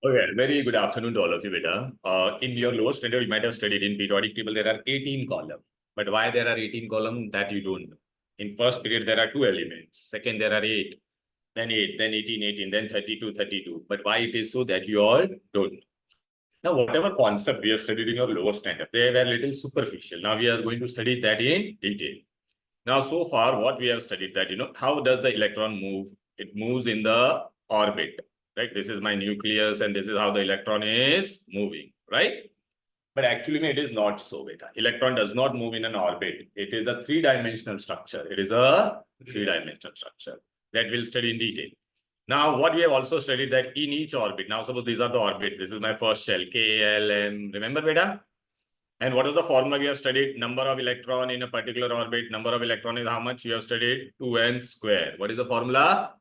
Okay, very good afternoon to all of you, beta. In your lower standard, you might have studied in periodic table, there are 18 columns. But why there are 18 columns, that you don't know. In first period, there are 2 elements. Second, there are 8. Then 8, then 18, 18, then 32, 32. But why it is so, that you all don't know. Now, whatever concept we have studied in your lower standard, they were little superficial. Now, we are going to study that in detail. Now, so far, what we have studied that, how does the electron move? It moves in the orbit, right? This is my nucleus, and this is how the electron is moving, right? But actually, it is not so, beta. Electron does not move in an orbit. It is a three-dimensional structure. It is a three-dimensional structure that we'll study in detail. Now, what we have also studied that in each orbit, now suppose these are the orbit. This is my first shell, K, L, M. Remember, beta? And what is the formula we have studied? Number of electron in a particular orbit. Number of electron is how much? You have studied 2n square. What is the formula?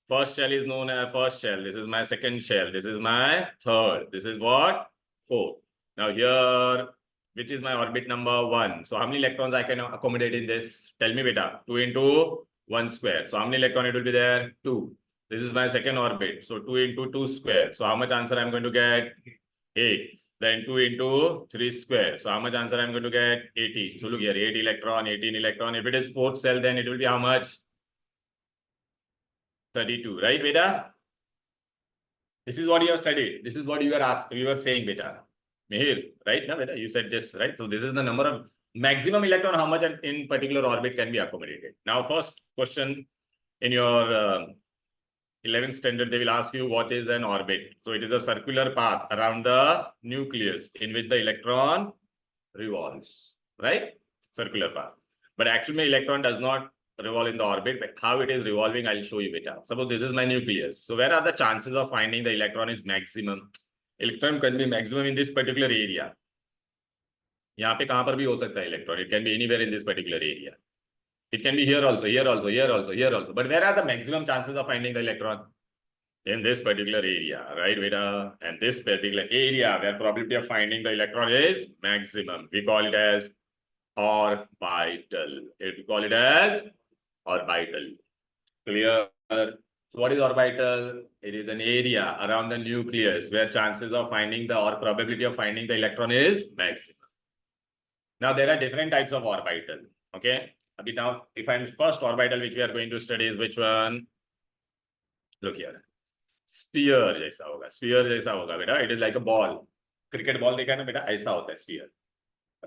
First shell is known as first shell. This is my second shell. This is my third. This is what? 4. Now here, which is my orbit number 1. So how many electrons I can accommodate in this? Tell me, beta. 2 into 1 square. So how many electron it will be there? 2. This is my second orbit. So 2 into 2 square. So how much answer I'm going to get? 8. Then 2 into 3 square. So how much answer I'm going to get? 18. So look here, 8 electron, 18 electron. If it is fourth cell, then it will be how much? 32, right, beta? This is what you have studied. This is what you were asking. You were saying, beta. Mihir, right? No, beta, you said this, right? So this is the number of maximum electron, how much in particular orbit can be accommodated. Now, first question in your 11th standard, they will ask you what is an orbit. So it is a circular path around the nucleus in which the electron revolves, right? Circular path. But actually, electron does not revolve in the orbit, but how it is revolving, I'll show you beta. Suppose this is my nucleus. So where are the chances of finding the electron is maximum? Electron can be maximum in this particular area. यहाँ पे कहाँ पर भी हो सकता है electron. It can be anywhere in this particular area. It can be here also, here also, here also, here also. But where are the maximum chances of finding the electron? In this particular area, right, beta? And this particular area where probability of finding the electron is maximum. We call it as orbital. We call it as orbital. Clear? So what is orbital? It is an area around the nucleus where chances of finding the or probability of finding the electron is maximum. Now there are different types of orbital. Okay. Now, if I'm first orbital which we are going to study is which one? Look here. Sphere जैसा होगा. Sphere जैसा होगा बेटा. It is like a ball. Cricket ball देखा है ना बेटा? ऐसा होता है sphere.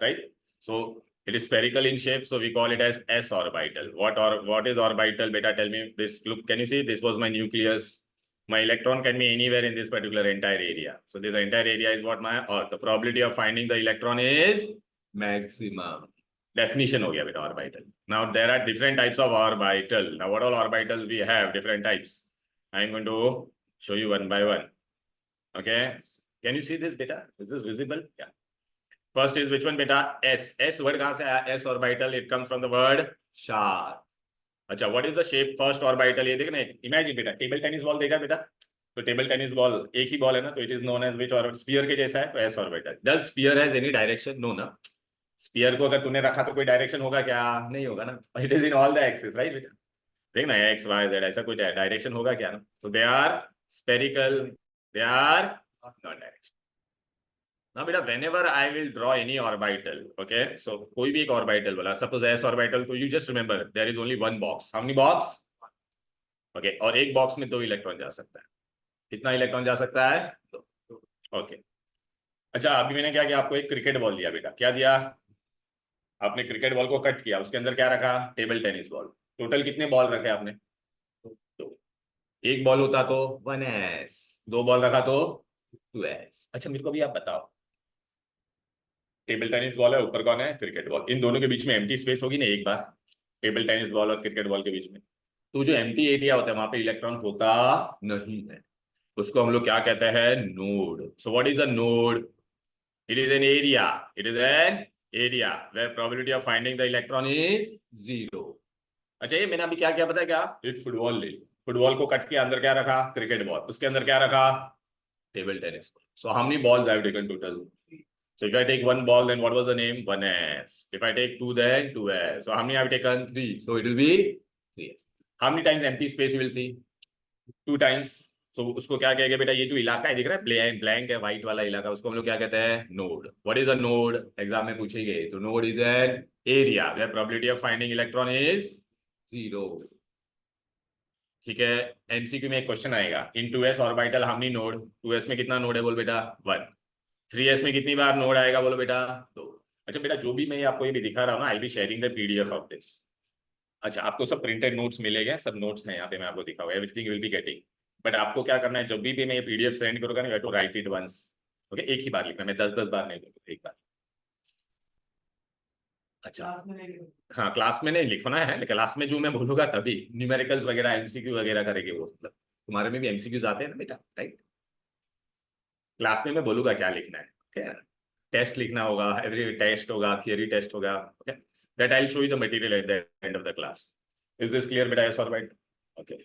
Right? So it is spherical in shape, so we call it as s orbital. What is orbital, beta? Tell me this. Look, can you see? This was my nucleus. My electron can be anywhere in this particular entire area. So this entire area is what my or the probability of finding the electron is maximum. Definition हो गया बेटा orbital. Now there are different types of orbital. Now what all orbitals we have? Different types. I am going to show you one by one. Okay. Can you see this beta? Is this visible? Yeah. First is which one beta? S. S word कहाँ से आया? S orbital. It comes from the word sharp. अच्छा, what is the shape? First orbital. ये देखना. Imagine बेटा. Table tennis ball देखा बेटा? तो table tennis ball एक ही ball है ना? तो it is known as which orbital? Sphere के जैसा है तो S orbital. Does sphere has any direction? No ना. Sphere को अगर तूने रखा तो कोई direction होगा क्या? नहीं होगा ना. It is in all the axes, right बेटा? देखना X, Y, Z ऐसा कुछ direction होगा क्या ना? So they are spherical. They are not direction. Now, beta, whenever I will draw any orbital, okay, so कोई भी एक orbital बोला, suppose S orbital, तो you just remember there is only one box. How many box? Okay, और एक box में 2 electron जा सकता है. कितना इलेक्ट्रॉन जा सकता है? 2. Okay. अच्छा, अभी मैंने क्या किया? आपको एक क्रिकेट बॉल दिया बेटा. क्या दिया? आपने क्रिकेट बॉल को कट किया. उसके अंदर क्या रखा? Table tennis ball. टोटल कितने बॉल रखे आपने? 2. एक बॉल होता तो 1s. 2 बॉल रखा तो 2s. अच्छा, मेरे को अभी आप बताओ. टेबल टेनिस बॉल है, ऊपर कौन है? Cricket ball. इन दोनों के बीच में एम्प्टी स्पेस होगी ना एक बार, टेबल टेनिस बॉल और क्रिकेट बॉल के बीच में. तो जो एम्प्टी एरिया होता है वहां पे इलेक्ट्रॉन होता नहीं है. उसको हम लोग क्या कहते हैं? Node. So what is a node? It is an area. It is an area where probability of finding the electron is 0. अच्छा, ये मैंने अभी क्या किया पता है क्या? एक फुटबॉल ले. फुटबॉल को कट के अंदर क्या रखा? Cricket ball. उसके अंदर क्या रखा? Table tennis ball. So how many balls I have taken total? So if I take one ball, then what was the name? 1s. If I take 2, then 2s. So how many have taken? 3. So it will be 3s. How many times empty space you will see? 2 times. तो उसको क्या कहेंगे बेटा, ये जो इलाका है दिख रहा है ब्लैंक ब्लैंक है व्हाइट वाला इलाका, उसको हम लोग क्या कहते हैं, node. What is a node, exam में पूछेंगे, तो node is an area where probability of finding electron is 0। ठीक है। एमसीक्यू में एक क्वेश्चन आएगा, in 2s orbital how many node, 2s में कितना नोड है बोल बेटा 1, 3s में कितनी बार नोड आएगा बोलो बेटा 2। अच्छा बेटा, जो भी मैं आपको ये भी दिखा रहा हूँ ना, I be sharing the PDF of this. अच्छा, आपको सब प्रिंटेड नोट्स मिलेंगे, सब नोट्स हैं यहाँ पे, मैं आपको दिखाऊंगा, everything will be getting. But आपको क्या करना है, जब भी मैं ये पीडीएफ सेंड करूंगा ना, you have to write it once. Okay, एक ही बार लिखना, मैं 10-10 बार नहीं बोलूंगा, एक बार। अच्छा, हाँ क्लास में नहीं लिखना है, लेकिन क्लास में जो मैं बोलूंगा तभी न्यूमेरिकल्स वगैरह एमसीक्यू वगैरह करेंगे वो, मतलब तुम्हारे में भी एमसीक्यूज आते हैं ना बेटा, राइट। क्लास में मैं बोलूंगा क्या लिखना है, ओके। टेस्ट लिखना होगा, एवरी टेस्ट होगा, थियरी टेस्ट होगा, okay. That I will show you the material at the end of the class. Is this clear बेटा, एस ऑर्बिट? ओके।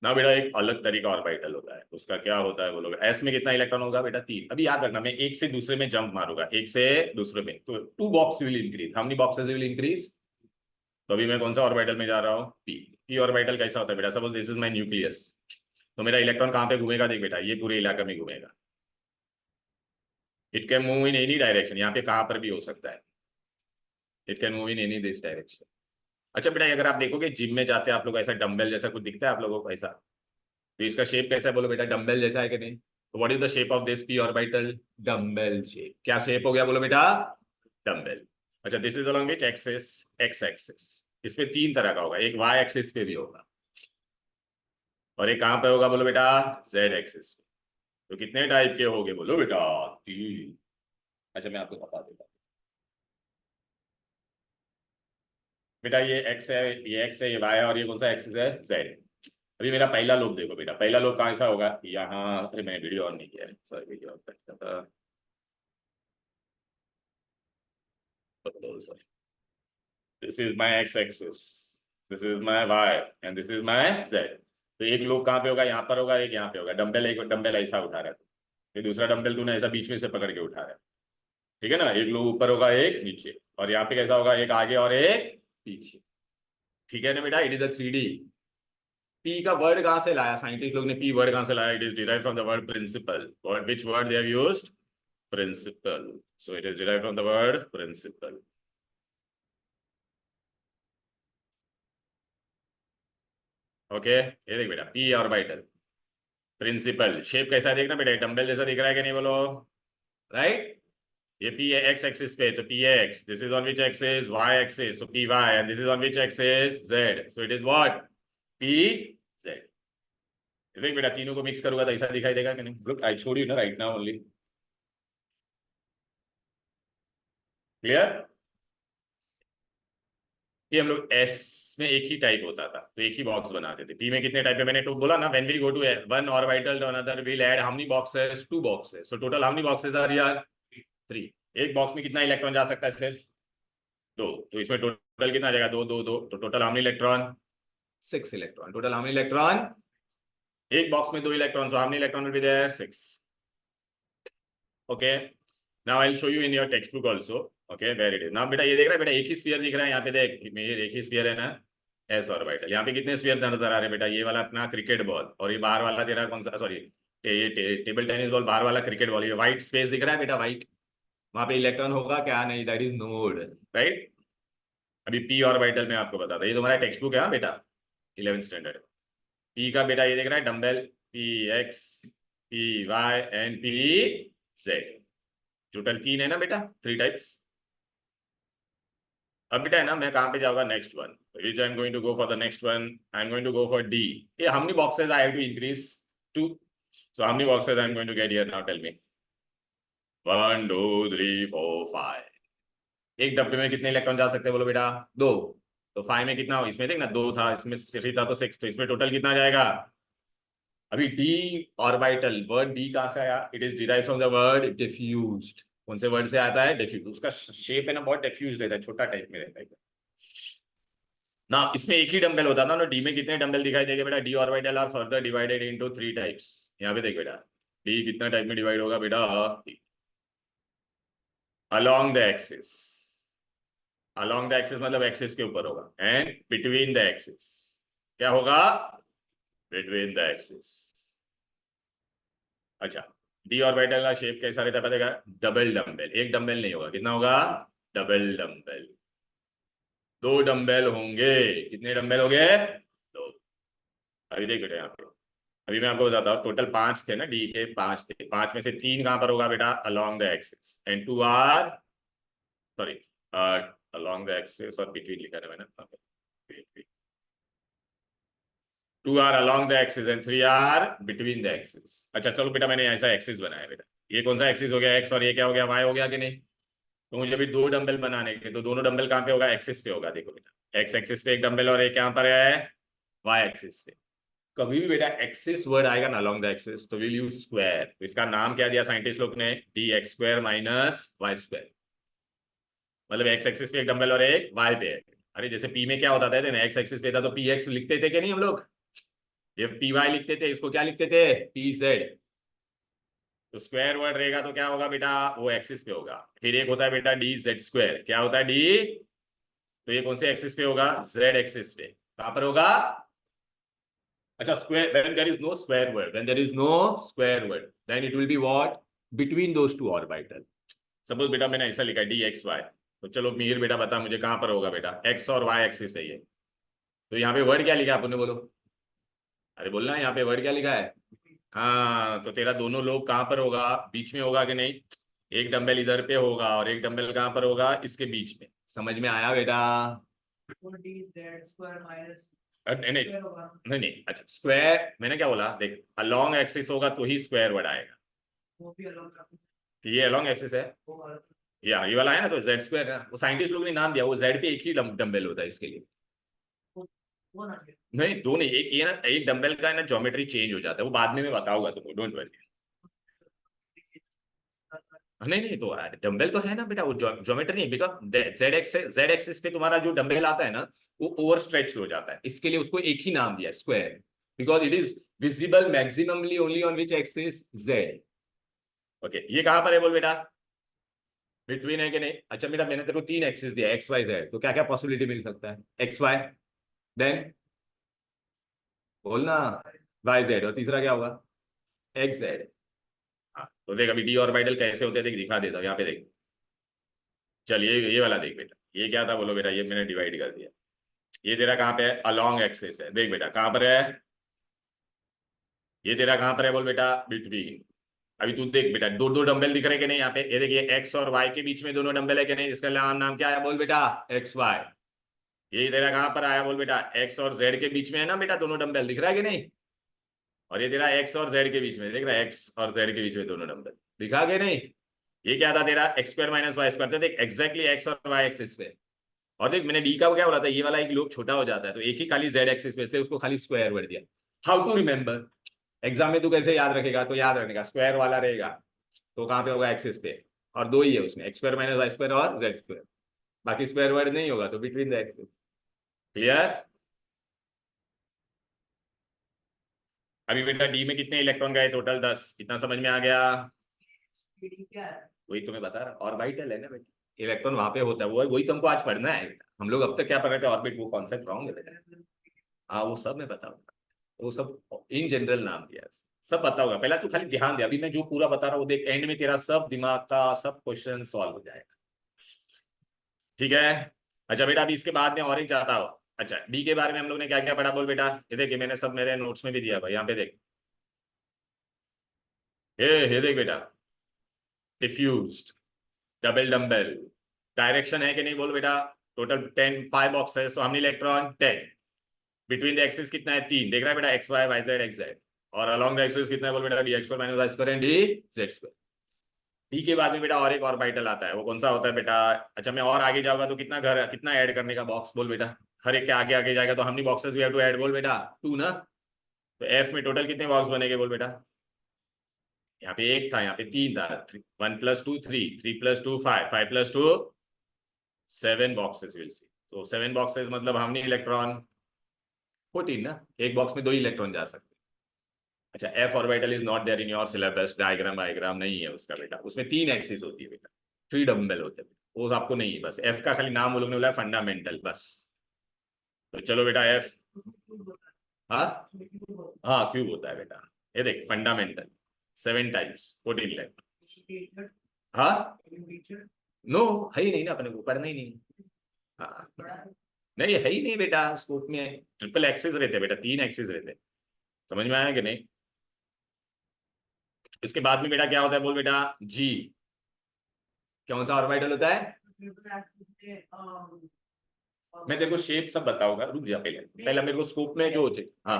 ना बेटा, एक अलग तरीका ऑर्बिटल होता है, उसका क्या होता है बोलोगे, एस में कितना इलेक्ट्रॉन होगा बेटा 3। अभी याद रखना, मैं एक से दूसरे में जंप मारूंगा, एक से दूसरे में, तो 2 box will increase, how many boxes will increase. तो अभी मैं कौन सा ऑर्बिटल में जा रहा हूँ, पी। पी ऑर्बिटल कैसा होता है बेटा, suppose this is my nucleus, तो मेरा इलेक्ट्रॉन कहाँ पे घूमेगा, देख बेटा, ये पूरे इलाके में घूमेगा। It can move in any direction, यहाँ पे कहाँ पर भी हो सकता है, it can move in any this direction. अच्छा बेटा, अगर आप देखोगे जिम में जाते हैं आप लोग, ऐसा डंबल जैसा कुछ दिखता है आप लोगों को ऐसा, तो इसका शेप कैसा है बोलो बेटा, डंबल जैसा है कि नहीं। तो what is the shape of this P orbital, dumbbell shape. क्या शेप हो गया बोलो बेटा, डंबल। अच्छा, this is along which axis, x axis. इसमें 3 तरह का होगा, एक वाई एक्सिस पे भी होगा, और एक कहां पे होगा बोलो बेटा, जेड एक्सिस पे। तो कितने टाइप के होंगे बोलो बेटा, 3। अच्छा, मैं आपको बता देता हूँ बेटा, ये एक्स है, ये एक्स है, ये वाई है, और ये कौन सा एक्सिस है, जेड। अभी मेरा पहला लोब देखो बेटा, पहला लोब कहाँ सा होगा, यहाँ। अरे मैंने वीडियो ऑन नहीं किया है, सॉरी, वीडियो ऑन करता था, sorry. This is my x axis, this is my y, and this is my z. तो एक लोब कहाँ पे होगा, यहाँ पर होगा, एक यहाँ पे होगा। डंबल, एक डंबल ऐसा उठा रहा है, फिर दूसरा डंबल तूने ऐसा बीच में से पकड़ के उठा रहा है, ठीक है ना। एक लोब ऊपर होगा, एक नीचे, और यहाँ पे कैसा होगा, एक आगे और एक पीछे। ठीक है ना बेटा, it is a 3D। P का वर्ड कहां से लाया साइंटिस्ट लोग ने, पी वर्ड कहां से लाया, it is derive from the word principal. Which word they have used, principal. So it is derive from the word principal. Okay, ये देख बेटा, पी ऑर्बिटल, प्रिंसिपल। शेप कैसा है देखना बेटा, डंबल जैसा दिख रहा है कि नहीं बोलो, राइट। ये पी है एक्स एक्सिस पे, तो p x, this is on which axis, y axis, so p y, and this is on which axis, z, so it is what, p z. देख बेटा, तीनों को मिक्स करूंगा तो ऐसा दिखाई देगा कि नहीं, लुक आई छोड़ यू ना राइट नाउ ओनली। क्लियर। ये हम लोग एस में एक ही टाइप होता था, तो एक ही बॉक्स बनाते थे। पी में कितने टाइप है, मैंने तो बोला ना, when we go to one orbital to another will add how many boxes, 2 boxes, so total how many boxes are here, 3। एक बॉक्स में कितना इलेक्ट्रॉन जा सकता है, सिर्फ 2, तो इसमें टोटल कितना आ जाएगा, 2 2 2, तो total how many electron, 6 electron. Total how many electron, एक बॉक्स में 2 electron, so how many electron will be there, 6। Okay, now I will show you in your textbook also. Okay, very it is. Now बेटा, ये देख रहा है बेटा, एक ही sphere दिख रहा है यहाँ पे, देख मेरे एक ही स्फीयर है ना, एस ऑर्बिटल। यहाँ पे कितने स्फीयर नजर आ रहे हैं बेटा, ये वाला अपना क्रिकेट बॉल, और ये बाहर वाला तेरा कौन सा, सॉरी, टेबल टेनिस बॉल, बाहर वाला क्रिकेट बॉल। ये व्हाइट स्पेस दिख रहा है बेटा, व्हाइट, वहां पे इलेक्ट्रॉन होगा क्या, नहीं, दैट इज नोड, राइट। अभी पी ऑर्बिटल में आपको बता था, ये तुम्हारा टेक्स्ट बुक है हाँ बेटा, 11th स्टैंडर्ड। पी का बेटा ये देख रहा है, dumbbell, p x, p y and p z. Total 3 है ना बेटा, 3 टाइप्स। अब बेटा है ना, मैं कहां पे जाऊंगा, next one, which I am going to go for the next one, I am going to go for D. ये how many boxes I have to increase, 2। So how many boxes I am going to get here, now tell me. 1 2 3 4 5। एक डब्बे में कितने electron जा सकते हैं बोलो बेटा, 2। तो 5 में कितना हो, इसमें देख ना 2 था, इसमें 3 था, तो 6, तो इसमें टोटल कितना जाएगा। अभी डी ऑर्बिटल, वर्ड डी कहां से आया, it is derive from the word diffused. कौन से वर्ड से आता है, डिफ्यूज। उसका शेप है ना बहुत डिफ्यूज रहता है, छोटा टाइप में रहता है ना। इसमें एक ही डंबल होता था ना, डी में कितने डंबल दिखाई देंगे बेटा, d orbital are further divided into 3 types. यहाँ पे देख बेटा, डी कितना टाइप में डिवाइड होगा बेटा, along the axis. Along the axis मतलब एक्सिस के ऊपर होगा, एंड बिटवीन द एक्सिस। क्या होगा, बिटवीन द एक्सिस। अच्छा, डी ऑर्बिटल का शेप कैसा रहता है पता है? डबल डंबल, एक डंबल नहीं होगा, कितना होगा? Double dumbbell. दो डंबल होंगे, कितने डंबल हो गए? दो। अभी देख बेटा यहाँ पे, अभी मैं आपको बताता हूँ, टोटल 5 थे ना, डी के 5 थे, 5 में से 3 कहां पर होगा बेटा? Along the axis, and 2 are, sorry, along the axis और बिटवीन लिखा है मैंने, 2 are along the axis and 3 are between the axis. अच्छा चलो बेटा, मैंने ऐसा एक्सिस बनाया बेटा, ये कौन सा एक्सिस हो गया? एक्स, और ये क्या हो गया? वाई हो गया कि नहीं? तो मुझे भी दो डंबल बनाने के, तो दोनों डंबल कहाँ पे होगा? एक्सिस पे होगा। देखो बेटा, एक्स एक्सिस पे एक डंबल और एक यहाँ पर है वाई एक्सिस पे। कभी भी बेटा एक्सिस वर्ड आएगा ना अलोंग द एक्सिस, तो विल यूज स्क्वायर। तो इसका नाम क्या दिया साइंटिस्ट लोग ने? D x square minus y square. मतलब एक्स एक्सिस पे एक डंबल और एक वाई पे है। अरे जैसे पी में क्या होता था ना, एक्स एक्सिस पे था तो पी एक्स लिखते थे कि नहीं हम लोग? ये पी वाई लिखते थे, इसको क्या लिखते थे? P z. तो स्क्वायर वर्ड रहेगा तो क्या होगा बेटा? वो एक्सिस पे होगा। फिर एक होता है बेटा डी जेड स्क्वायर, क्या होता है डी? तो ये कौन से एक्सिस पे होगा? जेड एक्सिस पे। कहां पर होगा? अच्छा, square, when there is no square word, when there is no square word, then it will be what? Between those two orbital. Suppose बेटा मैंने ऐसा लिखा है डी एक्स वाई, तो चलो मिहिर बेटा बता मुझे कहां पर होगा बेटा? एक्स और वाई एक्सिस है ये, तो यहाँ पे वर्ड क्या लिखा है आपने? बोलो, अरे बोलना, यहाँ पे वर्ड क्या लिखा है? हाँ, तो तेरा दोनों लोग कहां पर होगा? बीच में होगा कि नहीं? एक डंबल इधर पे होगा और एक डंबल कहां पर होगा? इसके बीच में। समझ में आया बेटा? नहीं नहीं नहीं नहीं, अच्छा स्क्वायर मैंने क्या बोला देख, अलोंग एक्सिस होगा तो ही स्क्वायर वर्ड आएगा। ये अलोंग एक्सिस है, या ये वाला है ना, तो जेड स्क्वायर है। वो साइंटिस्ट लोग ने नाम दिया, वो जेड पे एक ही डंबल होता है इसके लिए। नहीं दो नहीं, एक ये ना, एक डंबल का है ना ज्योमेट्री चेंज हो जाता है, वो बाद में मैं बताऊंगा तुमको, डोंट वरी। नहीं नहीं, तो डंबल तो है ना बेटा, वो ज्योमेट्री नहीं, बिकॉज जेड एक्सिस पे तुम्हारा जो डंबल आता है ना, वो ओवर स्ट्रेच हो जाता है, इसके लिए उसको एक ही नाम दिया square, because it is visible maximally only on which axis? Z. Okay, ये कहां पर है बोल बेटा? बिटवीन है कि नहीं? अच्छा बेटा, मैंने तेरे को 3 एक्सिस दिया, एक्स वाई जेड, तो क्या क्या पॉसिबिलिटी मिल सकता है? एक्स वाई, देन बोलना, वाई जेड, और तीसरा क्या होगा? X Z. हाँ, तो देख अभी डी ऑर्बिटल कैसे होते हैं, देख दिखा देता हूँ, यहाँ पे देख। चल ये वाला देख बेटा, ये क्या था बोलो बेटा? ये मैंने डिवाइड कर दिया। ये तेरा कहाँ पे है? अलोंग एक्सिस है। देख बेटा कहाँ पर है? ये तेरा कहाँ पर है बोल बेटा? बिटवीन। अभी तू देख बेटा, दो दो डंबल दिख रहे कि नहीं यहाँ पे? ये देखिए, एक्स और वाई के बीच में दोनों डंबल है कि नहीं? इसका नाम नाम क्या है बोल बेटा? X y. ये तेरा कहाँ पर आया बोल बेटा? एक्स और जेड के बीच में है ना बेटा, दोनों डंबल दिख रहा है कि नहीं? और ये तेरा एक्स और जेड के बीच में, देख रहा है एक्स और जेड के बीच में दोनों डंबल दिखा के नहीं? ये क्या था तेरा? X square minus y square था। देख एग्जैक्टली एक्स और वाई एक्सिस पे। और देख मैंने डी का क्या बोला था, ये वाला एक लोग छोटा हो जाता है, तो एक ही खाली जेड एक्सिस पे, इसलिए उसको खाली स्क्वायर वर्ड दिया। How to remember? एग्जाम में तू कैसे याद रखेगा? तो याद रखने का, स्क्वायर वाला रहेगा तो कहाँ पे होगा? एक्सिस पे। और दो ही है उसमें, x square minus y square और जेड स्क्वायर। बाकी स्क्वायर वर्ड नहीं होगा, तो बिटवीन द एक्सिस। क्लियर? अभी बेटा डी में कितने इलेक्ट्रॉन गए? टोटल 10। कितना समझ में आ गया? वही तुम्हें बता रहा, ऑर्बिटल है ना बेटा, इलेक्ट्रॉन वहां पे होता है, वो वही तुमको आज पढ़ना है बेटा। हम लोग अब तक क्या पढ़ रहे थे? ऑर्बिट, वो कॉन्सेप्ट रॉन्ग है बेटा। हाँ वो सब मैं बताऊंगा, वो सब इन जनरल नाम दिया है, सब बताऊंगा। पहला तू खाली ध्यान दे, अभी मैं जो पूरा बता रहा हूँ देख, एंड में तेरा सब दिमाग का सब क्वेश्चन सॉल्व हो जाएगा। ठीक है? अच्छा बेटा, अभी इसके बाद में और एक चाहता हो। अच्छा, डी के बारे में हम लोग ने क्या क्या पढ़ा बोल बेटा? ये देखिए, मैंने सब मेरे नोट्स में भी दिया भाई, यहाँ पे देख। ये देख बेटा, डिफ्यूज्ड, डबल डंबल, डायरेक्शन है कि नहीं बोल बेटा? टोटल 10, 5 बॉक्सेस, तो हमने इलेक्ट्रॉन 10। बिटवीन द एक्सिस कितना है? 3। देख रहा है बेटा, x y y z x z. और अलॉन्ग द एक्सिस कितना है बोल बेटा? D x square minus y square and d z square. D के बाद में बेटा और एक ऑर्बिटल आता है, वो कौन सा होता है बेटा? अच्छा, मैं और आगे जाऊंगा तो कितना घर, कितना ऐड करने का बॉक्स बोल बेटा? हर एक के आगे आगे जाएगा तो हमनी boxes we have to add बोल बेटा, 2 ना? तो एफ में टोटल कितने बॉक्स बनेंगे बोल बेटा? यहाँ पे एक था, यहाँ पे 3 था। 1 + 2 3, 3 + 2 5, 5 + 2 7 बॉक्सेस विल सी। तो 7 बॉक्सेस मतलब हमने इलेक्ट्रॉन 14 ना, एक बॉक्स में 2 इलेक्ट्रॉन जा सकते। अच्छा, F orbital is not there in your syllabus, diagram वायग्राम नहीं है उसका बेटा, उसमें 3 एक्सिस होती है बेटा, 3 डंबल होते हैं, वो आपको नहीं है। बस एफ का खाली नाम वो लोग ने बोला फंडामेंटल, बस। तो चलो बेटा एफ, हाँ हाँ क्यूब होता है बेटा। ये देख फंडामेंटल, 7 टाइम्स 14 लाख। हाँ नो, है ही नहीं ना, अपने को पढ़ना ही नहीं। हाँ नहीं, है ही नहीं बेटा, स्कोप में ट्रिपल एक्सिस रहते बेटा, 3 एक्सिस रहते। समझ में आया कि नहीं? इसके बाद में बेटा क्या होता है, बोल बेटा जी, कौन सा ऑर्बिटल होता है? मैं तेरे को शेप सब बताऊंगा, रुक जा, पहले पहले मेरे को स्कोप में जो होते। हाँ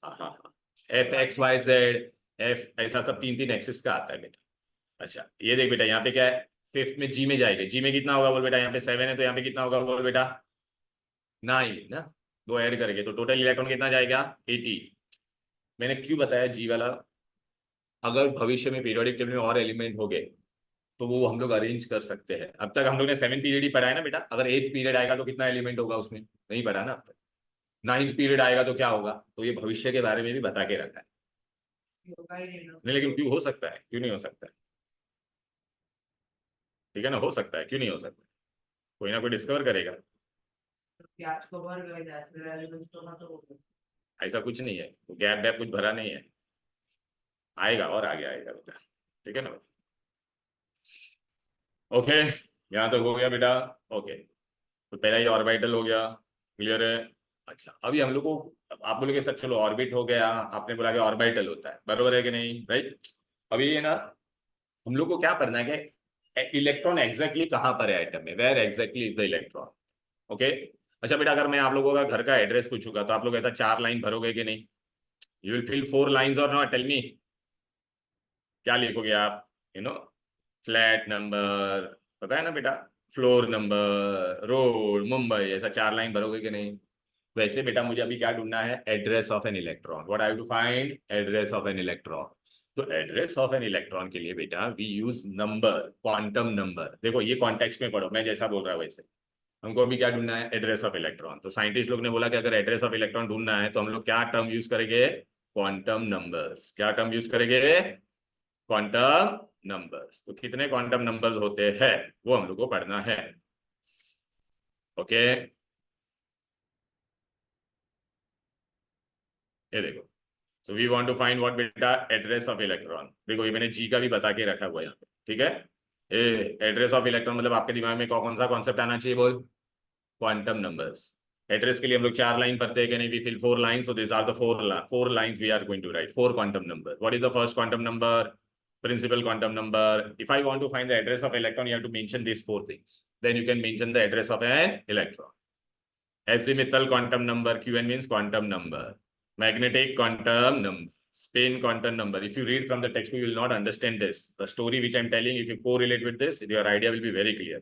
हाँ, f x y z, f ऐसा सब 3 3 एक्सिस का आता है बेटा। अच्छा ये देख बेटा, यहाँ पे क्या है, फिफ्थ में जी में जाएगा, जी में कितना होगा बोल बेटा, यहाँ पे 7 है तो यहाँ पे कितना होगा बोल बेटा, 9 ना। दो ऐड करेंगे तो टोटल इलेक्ट्रॉन कितना जाएगा, 80। मैंने क्यों बताया जी वाला, अगर भविष्य में पीरियोडिक टेबल में और एलिमेंट हो गए तो वो हम लोग अरेंज कर सकते हैं। अब तक हम लोग ने 7 पीरियड ही पढ़ा है ना बेटा, अगर 8th पीरियड आएगा तो कितना एलिमेंट होगा उसमें, नहीं पढ़ा ना अब तक। 9th पीरियड आएगा तो क्या होगा, तो ये भविष्य के बारे में भी बता के रखा है। नहीं लेकिन क्यों हो सकता है, क्यों नहीं हो सकता है? ठीक है ना, हो सकता है, क्यों नहीं हो सकता? कोई ना कोई डिस्कवर करेगा। ऐसा कुछ नहीं है, गैप वैप कुछ भरा नहीं है, आएगा और आगे आएगा बेटा। ठीक है ना? ओके, यहाँ तक हो गया बेटा। ओके, तो पहला ये ऑर्बिटल हो गया, क्लियर है? अच्छा अभी हम लोग को, आप बोलोगे सर चलो ऑर्बिट हो गया, आपने बोला कि ऑर्बिटल होता है, बरोबर है कि नहीं, राइट? अभी ये ना, हम लोग को क्या पढ़ना है कि इलेक्ट्रॉन एग्जैक्टली कहाँ पर है एटम में, where exactly is the electron. Okay. अच्छा बेटा, अगर मैं आप लोगों का घर का एड्रेस पूछूंगा तो आप लोग ऐसा 4 लाइन भरोगे कि नहीं? यू विल फिल 4 लाइन्स और नॉट, टेल मी। क्या लिखोगे आप? फ्लैट नंबर, पता है ना बेटा, फ्लोर नंबर, रोड, मुंबई, ऐसा 4 लाइन भरोगे कि नहीं? वैसे बेटा मुझे अभी क्या ढूंढना है, address of an electron, what I have to find, address of an electron. तो एड्रेस ऑफ एन इलेक्ट्रॉन के लिए बेटा we use number, quantum number. देखो ये कॉन्टेक्स्ट में पढ़ो, मैं जैसा बोल रहा हूँ वैसे। हमको अभी क्या ढूंढना है, एड्रेस ऑफ इलेक्ट्रॉन। तो साइंटिस्ट लोग ने बोला कि अगर एड्रेस ऑफ इलेक्ट्रॉन ढूंढना है तो हम लोग क्या टर्म यूज करेंगे, क्वांटम नंबर्स। क्या टर्म यूज करेंगे, क्वांटम नंबर्स। तो कितने क्वांटम नंबर्स होते हैं वो हम लोग को पढ़ना है। ओके, ये देखो, so we want to find what बेटा, एड्रेस ऑफ इलेक्ट्रॉन। देखो ये मैंने जी का भी बता के रखा हुआ है यहाँ पे, ठीक है? एड्रेस ऑफ इलेक्ट्रॉन मतलब आपके दिमाग में कौन सा कॉन्सेप्ट आना चाहिए, बोल, क्वांटम नंबर्स। एड्रेस के लिए हम लोग 4 लाइन पढ़ते हैं कि नहीं, we fill 4 line, so this are the 4 lines we are going to write, 4 quantum number. What is the first quantum number, principal quantum number. If I want to find the address of electron, you have to mention these 4 things. Then you can mention the address of an electron. Azimuthal quantum number, QN means quantum number. Magnetic quantum number, spin quantum number. If you read from the text, you will not understand this. The story which I'm telling, if you correlate with this, your idea will be very clear.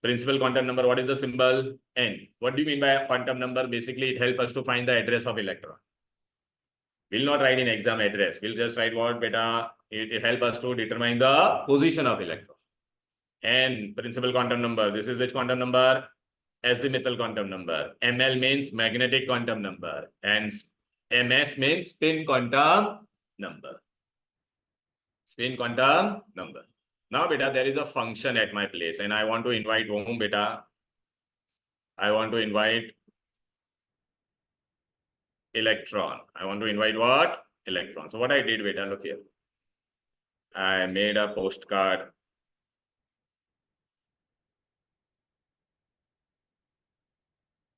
Principal quantum number, what is the symbol? N. What do you mean by a quantum number? Basically, it helps us to find the address of electron. We'll not write in exam address. We'll just write what beta. It help us to determine the position of electron. And principal quantum number. This is which quantum number? Azimuthal quantum number. ML means magnetic quantum number. And MS means spin quantum number. Spin quantum number. Now beta, there is a function at my place and I want to invite whom beta? I want to invite electron. I want to invite what? Electron. So what I did beta, look here. I made a postcard.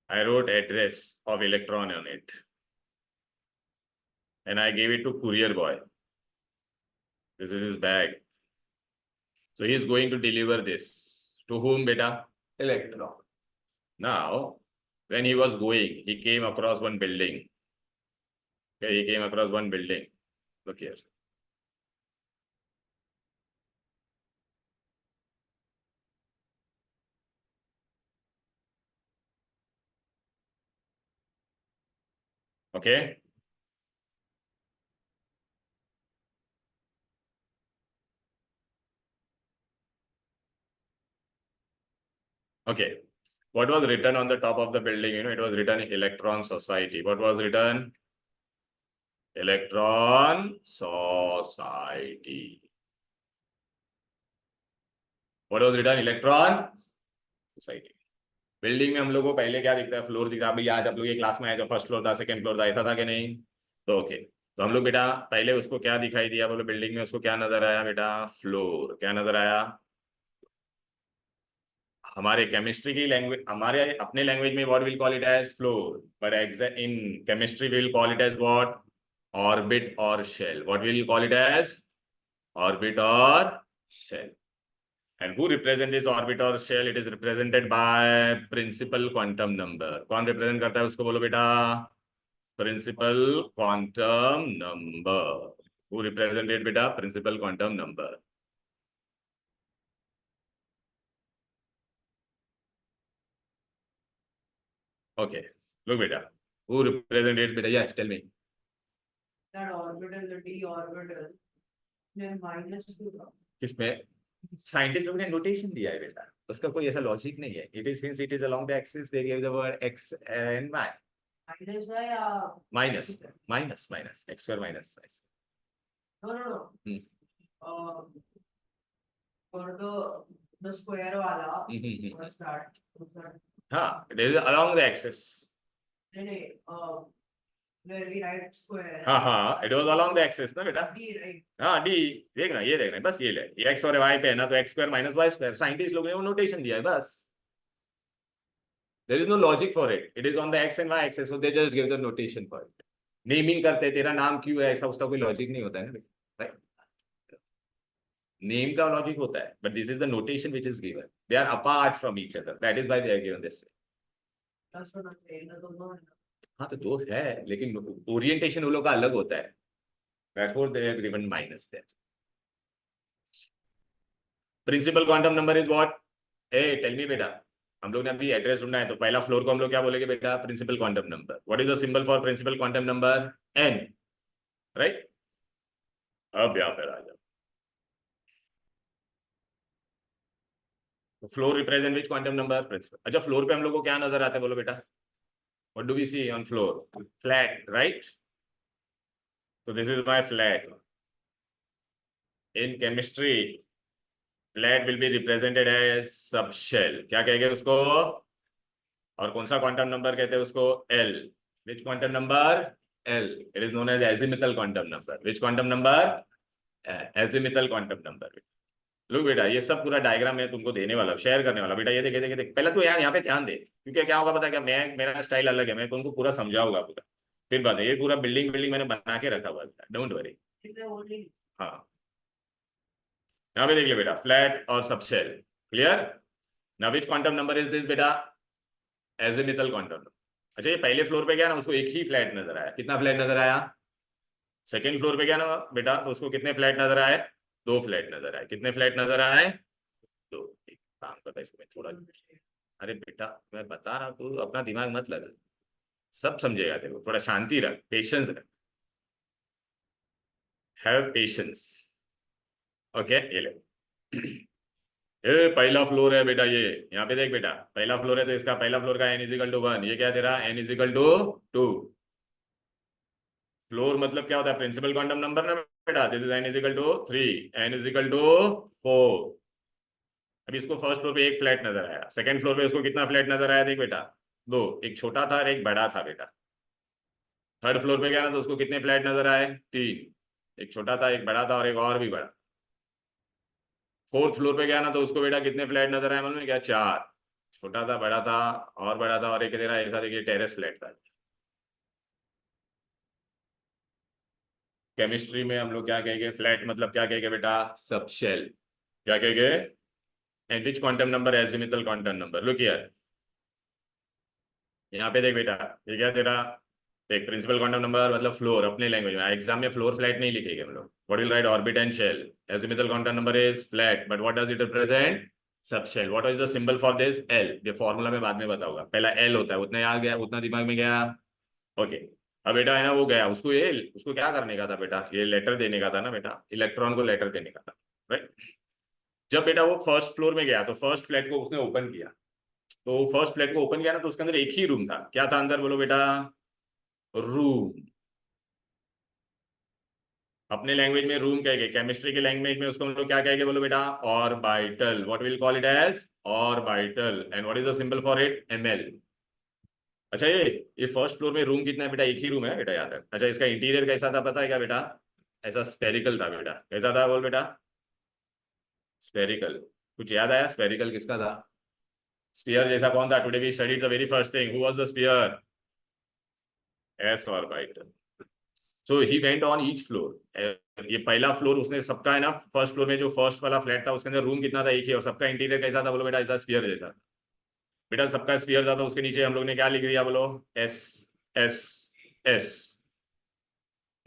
I wrote address of electron on it. And I gave it to courier boy. This is his bag. So he is going to deliver this. To whom beta? Electron. Now, when he was going, he came across one building. Okay, he came across one building. Look here. Okay. Okay. What was written on the top of the building? It was written Electron Society. What was written? Electron Society. What was written? Electron Society. Building में हम लोग को पहले क्या दिखता है, floor दिखता है। भाई आज आप लोग ये क्लास में आए तो फर्स्ट फ्लोर था, सेकंड फ्लोर था, ऐसा था कि नहीं? तो ओके, तो हम लोग बेटा पहले उसको क्या दिखाई दिया, बोलो बिल्डिंग में उसको क्या नजर आया बेटा, फ्लोर। क्या नजर आया? हमारे केमिस्ट्री की लैंग्वेज, हमारे अपने लैंग्वेज में what will call it as floor, but in chemistry will call it as what, orbit और shell. What will call it as, orbit और shell. And who represent this orbit or shell? It is represented by principal quantum number. कौन represent करता है उसको, बोलो बेटा, principal quantum number. Who represented बेटा, principal quantum number. Okay, look बेटा, who represented बेटा, yes, tell me. That orbital, the d orbital, में -2 था। किसमें? साइंटिस्ट लोगों ने नोटेशन दिया है बेटा, उसका कोई ऐसा लॉजिक नहीं है। It is since it is along the axis they give the word x and y। Minus है या minus minus minus x square minus ऐसे। No no no for the square वाला स्टार्ट हाँ, it is along the axis। नहीं where we write square हाँ हाँ, it was along the axis ना बेटा। d right हाँ डी, देखना ये देखना बस, ये ले ये x और y पे है ना, तो x square minus y square. Scientist लोगों ने वो नोटेशन दिया है बस। There is no logic for it. It is on the x and y axis, so they just give the notation for it. Naming करते हैं, तेरा नाम क्यों है ऐसा, उसका कोई लॉजिक नहीं होता है ना, नेम का लॉजिक होता है, but this is the notation which is given. They are apart from each other, that is why they are given this. that's what I'm saying ना दोनों है हाँ तो दो है, लेकिन ओरिएंटेशन उन लोग का अलग होता है, therefore they have given minus there. Principal quantum number is what? Uh tell me बेटा, हम लोग ने अभी एड्रेस ढूंढना है, तो पहला फ्लोर को हम लोग क्या बोलेंगे बेटा, principal quantum number. What is the symbol for principal quantum number? N, right. अब यहाँ पर आ जाओ, floor represent which quantum number, principal. अच्छा, फ्लोर पे हम लोग को क्या नजर आता है, बोलो बेटा, what do we see on floor? Flat, right. तो this is my flat. In chemistry flat will be represented as subshell. क्या कहेंगे उसको? और कौन सा क्वांटम नंबर कहते हैं उसको? L. Which quantum number? L. It is known as azimuthal quantum number. Which quantum number? Azimuthal quantum number. लो बेटा, ये सब पूरा डायग्राम मैं तुमको देने वाला, शेयर करने वाला बेटा। ये देखे देखे देख, पहले तो यार यहाँ पे ध्यान दे, क्योंकि क्या होगा पता है क्या, मैं, मेरा स्टाइल अलग है, मैं तुमको पूरा समझाऊंगा पूरा। फिर बात है, ये पूरा बिल्डिंग बिल्डिंग मैंने बना के रखा हुआ है, डोंट वरी। हाँ, यहाँ पे देख ले बेटा, फ्लैट और subshell, clear. Now which quantum number is this बेटा? एजिमिथल क्वांटम नंबर। अच्छा, ये पहले फ्लोर पे गया ना, उसको एक ही फ्लैट नजर आया। कितना फ्लैट नजर आया? सेकंड फ्लोर पे गया ना बेटा, तो उसको कितने फ्लैट नजर आए? दो फ्लैट नजर आए। कितने फ्लैट नजर आए? दो। एक काम करता है इसमें थोड़ा, अरे बेटा मैं बता रहा हूँ, तू अपना दिमाग मत लगा, सब समझेगा तेरे को, थोड़ा शांति रख, पेशेंस रख, हैव पेशेंस। ओके, ये ले। ये पहला फ्लोर है बेटा, ये यहाँ पे देख बेटा, पहला फ्लोर है, तो इसका पहला फ्लोर का n इजिकल टू 1। ये क्या है तेरा? n is equal to 2। फ्लोर मतलब क्या होता है? प्रिंसिपल क्वांटम नंबर ना बेटा। This is n is equal to 3, n is equal to 4। अभी इसको फर्स्ट फ्लोर पे एक फ्लैट नजर आया, सेकंड फ्लोर पे इसको कितना फ्लैट नजर आया? देख बेटा, दो। एक छोटा था और एक बड़ा था बेटा। थर्ड फ्लोर पे गया ना, तो उसको कितने फ्लैट नजर आए? तीन। एक छोटा था, एक बड़ा था और एक और भी बड़ा। फोर्थ फ्लोर पे गया ना, तो उसको बेटा कितने फ्लैट नजर आए? मालूम है क्या? चार। छोटा था, बड़ा था और बड़ा था, और एक तेरा ऐसा देखिए टेरेस फ्लैट था। केमिस्ट्री में हम लोग क्या कहेंगे? फ्लैट मतलब क्या कहेंगे बेटा? सबशेल। क्या कहेंगे? And which quantum number? Azimuthal quantum number. Look here, यहाँ पे देख बेटा, ये क्या तेरा? देख, प्रिंसिपल क्वांटम नंबर मतलब फ्लोर, अपने लैंग्वेज में। एग्जाम में फ्लोर फ्लैट नहीं लिखेंगे हम लोग। What will write? Orbit and shell. Azimuthal quantum number is flat, but what does it represent? Subshell. What is the symbol for this? L. ये formula में बाद में बताऊंगा, पहला एल होता है। उतना याद गया? उतना दिमाग में गया? ओके। अब बेटा है ना, वो गया, उसको ये, उसको क्या करने का था बेटा? ये लेटर देने का था ना बेटा, इलेक्ट्रॉन को लेटर देने का था, राइट। जब बेटा वो फर्स्ट फ्लोर में गया, तो फर्स्ट फ्लैट को उसने ओपन किया। तो फर्स्ट फ्लैट को ओपन किया ना, तो उसके अंदर एक ही रूम था। क्या था अंदर, बोलो बेटा? रूम। अपने लैंग्वेज में रूम कहेंगे, केमिस्ट्री के लैंग्वेज में उसको हम लोग क्या कहेंगे, बोलो बेटा? Orbital. What will call it as? Orbital. And what is the symbol for it? ML. अच्छा ये फर्स्ट फ्लोर में रूम कितना है बेटा? एक ही रूम है बेटा, याद रख। अच्छा इसका इंटीरियर कैसा था पता है क्या बेटा? ऐसा स्पेरिकल था बेटा। कैसा था बोल बेटा? स्पेरिकल। कुछ याद आया स्पेरिकल किसका था? स्फीयर जैसा कौन था? Today we studied the very first thing, who was the sphere? S orbit. So he went on each floor. ये पहला फ्लोर उसने सबका है ना, फर्स्ट फ्लोर में जो फर्स्ट वाला फ्लैट था उसके अंदर रूम कितना था? एक ही। और सबका इंटीरियर कैसा था बोलो बेटा? ऐसा स्फीयर जैसा। बेटा सबका स्फीयर था तो उसके नीचे हम लोग ने क्या लिख दिया बोलो? S S S.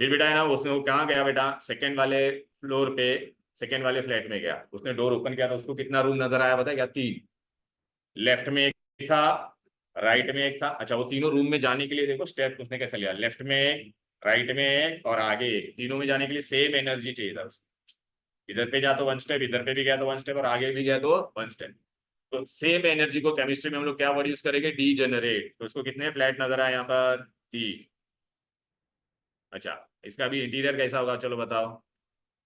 फिर बेटा है ना उसने वो कहाँ गया बेटा? सेकंड वाले फ्लोर पे, सेकंड वाले फ्लैट में गया। उसने डोर ओपन किया तो उसको कितना रूम नजर आया पता है क्या? 3। लेफ्ट में एक था, राइट में एक था। अच्छा वो तीनों रूम में जाने के लिए देखो स्टेप उसने कैसे लिया। लेफ्ट में एक, राइट में एक और आगे एक। तीनों में जाने के लिए सेम एनर्जी चाहिए था उसको। इधर पे जा तो 1 स्टेप, इधर पे भी गया तो 1 स्टेप और आगे भी गया तो 1 स्टेप। तो सेम एनर्जी को केमिस्ट्री में हम लोग क्या वर्ड यूज करेंगे? डीजेनरेट। तो इसको कितने फ्लैट नजर आए यहाँ पर? 3। अच्छा इसका भी इंटीरियर कैसा होगा चलो बताओ?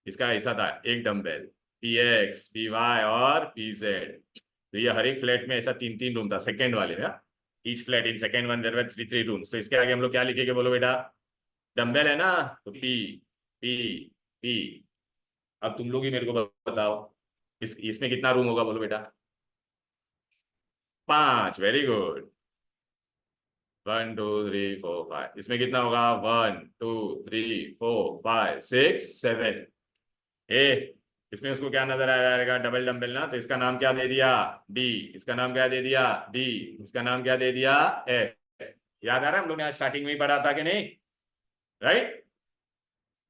इसका ऐसा था, एक dumbbell, p x, p y और पी जेड। तो ये हर एक फ्लैट में ऐसा 3-3 रूम था सेकंड वाले में। Each flat in second one there were 3-3 rooms. तो इसके आगे हम लोग क्या लिखेंगे बोलो बेटा? डम्बेल है ना, तो पी पी पी। अब तुम लोग ही मेरे को बताओ इसमें कितना रूम होगा बोलो बेटा? 5। Very good. 1 2 3 4 5। इसमें कितना होगा? 1 2 3 4 5 6 7। ए इसमें उसको क्या नजर आ रहेगा? डबल डंबल ना। तो इसका नाम क्या दे दिया? डी। इसका नाम क्या दे दिया? डी। इसका नाम क्या दे दिया? एफ। याद आ रहा है हम लोग ने स्टार्टिंग में ही पढ़ा था कि नहीं? राइट।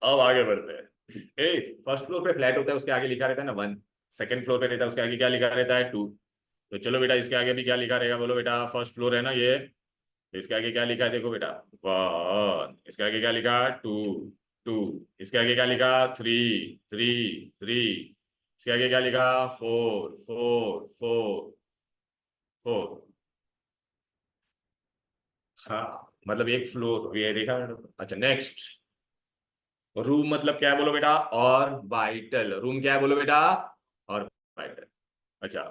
अब आगे बढ़ते हैं। फर्स्ट फ्लोर पे फ्लैट होता है उसके आगे लिखा रहता है ना 1। सेकंड फ्लोर पे रहता है उसके आगे क्या लिखा रहता है? 2। तो चलो बेटा इसके आगे भी क्या लिखा रहेगा बोलो बेटा? फर्स्ट फ्लोर है ना ये, तो इसके आगे क्या लिखा है देखो बेटा? 1। इसके आगे क्या लिखा? 2 2। इसके आगे क्या लिखा? 3 3 3। इसके आगे क्या लिखा? 4 4 4 4। हाँ मतलब एक फ्लोर ये देखा। अच्छा नेक्स्ट, रूम मतलब क्या है बोलो बेटा? ऑर्बिटल। रूम क्या है बोलो बेटा? ऑर्बिटल। अच्छा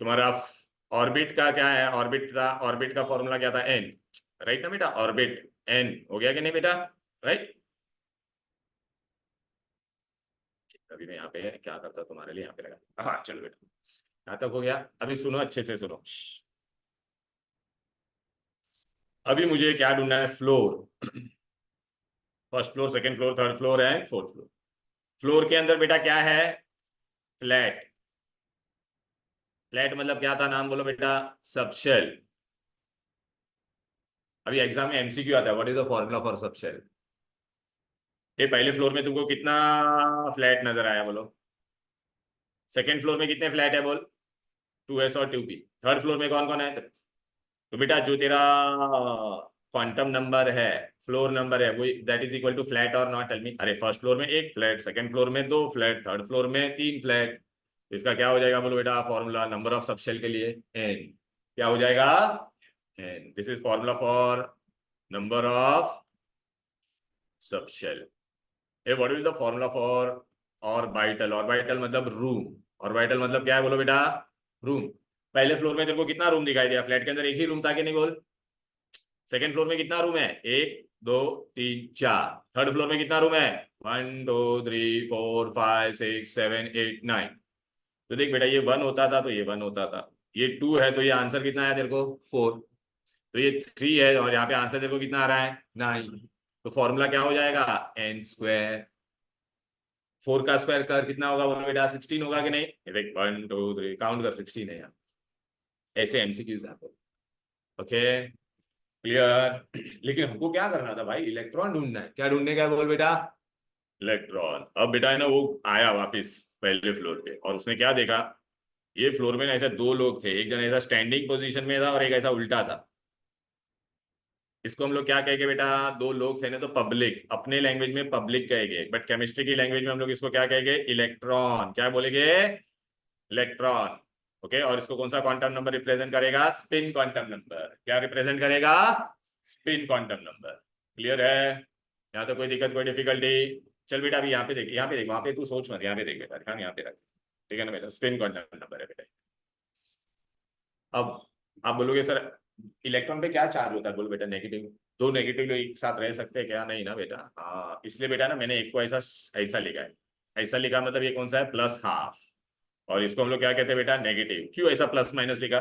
तुम्हारा ऑर्बिट का क्या है? ऑर्बिट का फॉर्मूला क्या था? एन। राइट ना बेटा? ऑर्बिट एन हो गया कि नहीं बेटा? राइट। अभी मैं यहाँ पे क्या करता हूँ तुम्हारे लिए, यहाँ पे लगा। हाँ चलो बेटा यहाँ तक हो गया। अभी सुनो अच्छे से सुनो। अभी मुझे क्या ढूंढना है? Floor. First floor, second floor, third floor and fourth floor. Floor के अंदर बेटा क्या है? फ्लैट। फ्लैट मतलब क्या था? नाम बोलो बेटा? सबशेल। अभी एग्जाम में एमसीक्यू आता है, what is the formula for subshell? ये पहले फ्लोर में तुमको कितना फ्लैट नजर आया बोलो? सेकंड फ्लोर में कितने फ्लैट है बोल? 2s और 2p। थर्ड फ्लोर में कौन कौन है? तो बेटा जो तेरा क्वांटम नंबर है, फ्लोर नंबर है, वो that is equal to flat और नॉट? Tell me. अरे फर्स्ट फ्लोर में एक फ्लैट, सेकंड फ्लोर में 2 फ्लैट, थर्ड फ्लोर में 3 फ्लैट। इसका क्या हो जाएगा बोलो बेटा? फॉर्मूला नंबर ऑफ सबशेल के लिए एन। क्या हो जाएगा? N. This is formula for number of subshell. Uh what is the formula for orbital? Orbital मतलब रूम। ऑर्बिटल मतलब क्या है बोलो बेटा? रूम। पहले फ्लोर में तेरे को कितना रूम दिखाई दिया? फ्लैट के अंदर एक ही रूम था कि नहीं बोल? सेकंड फ्लोर में कितना रूम है? 1 2 3 4। थर्ड फ्लोर में कितना रूम है? 1 2 3 4 5 6 7 8 9। तो देख बेटा ये 1 होता था तो ये 1 होता था, ये 2 है तो ये आंसर कितना आया तेरे को? 4। तो ये 3 है और यहाँ पे आंसर तेरे को कितना आ रहा है? 9। तो फॉर्मूला क्या हो जाएगा? N square. 4 का स्क्वायर कर कितना होगा बोलो बेटा? 16 होगा कि नहीं? ये देख 1 2 3 काउंट कर, 16 है यहाँ। ऐसे एमसीक्यूज है आपको। Okay clear. लेकिन हमको क्या करना था भाई? इलेक्ट्रॉन ढूंढना है। क्या ढूंढने का बोल बेटा? इलेक्ट्रॉन। अब बेटा है ना वो आया वापिस पहले फ्लोर पे और उसने क्या देखा? ये फ्लोर में ना ऐसे 2 लोग थे, एक जन ऐसा स्टैंडिंग पोजीशन में था और एक ऐसा उल्टा था। इसको हम लोग क्या कहेंगे बेटा? 2 लोग थे ना तो पब्लिक, अपने लैंग्वेज में पब्लिक कहेंगे, बट केमिस्ट्री की लैंग्वेज में हम लोग इसको क्या कहेंगे? इलेक्ट्रॉन। क्या बोलेंगे? इलेक्ट्रॉन। ओके। और इसको कौन सा क्वांटम नंबर रिप्रेजेंट करेगा? Spin quantum number. क्या रिप्रेजेंट करेगा? Spin quantum number. क्लियर है? यहाँ तो कोई दिक्कत, कोई डिफिकल्टी? चल बेटा अभी यहाँ पे देख, यहाँ पे देख, वहां पे तू सोच मत, यहाँ पे देख बेटा, ध्यान यहाँ पे रख। ठीक है ना बेटा? स्पिन क्वांटम नंबर है बेटा। अब आप बोलोगे सर इलेक्ट्रॉन पे क्या चार्ज होता है बोल बेटा, नेगेटिव। दो नेगेटिव एक साथ रह सकते हैं क्या, नहीं ना बेटा। हाँ, इसलिए बेटा ना मैंने एक को ऐसा ऐसा लिखा है। ऐसा लिखा मतलब ये कौन सा है, प्लस हाफ। और इसको हम लोग क्या कहते हैं बेटा, नेगेटिव। क्यों ऐसा प्लस माइनस लिखा,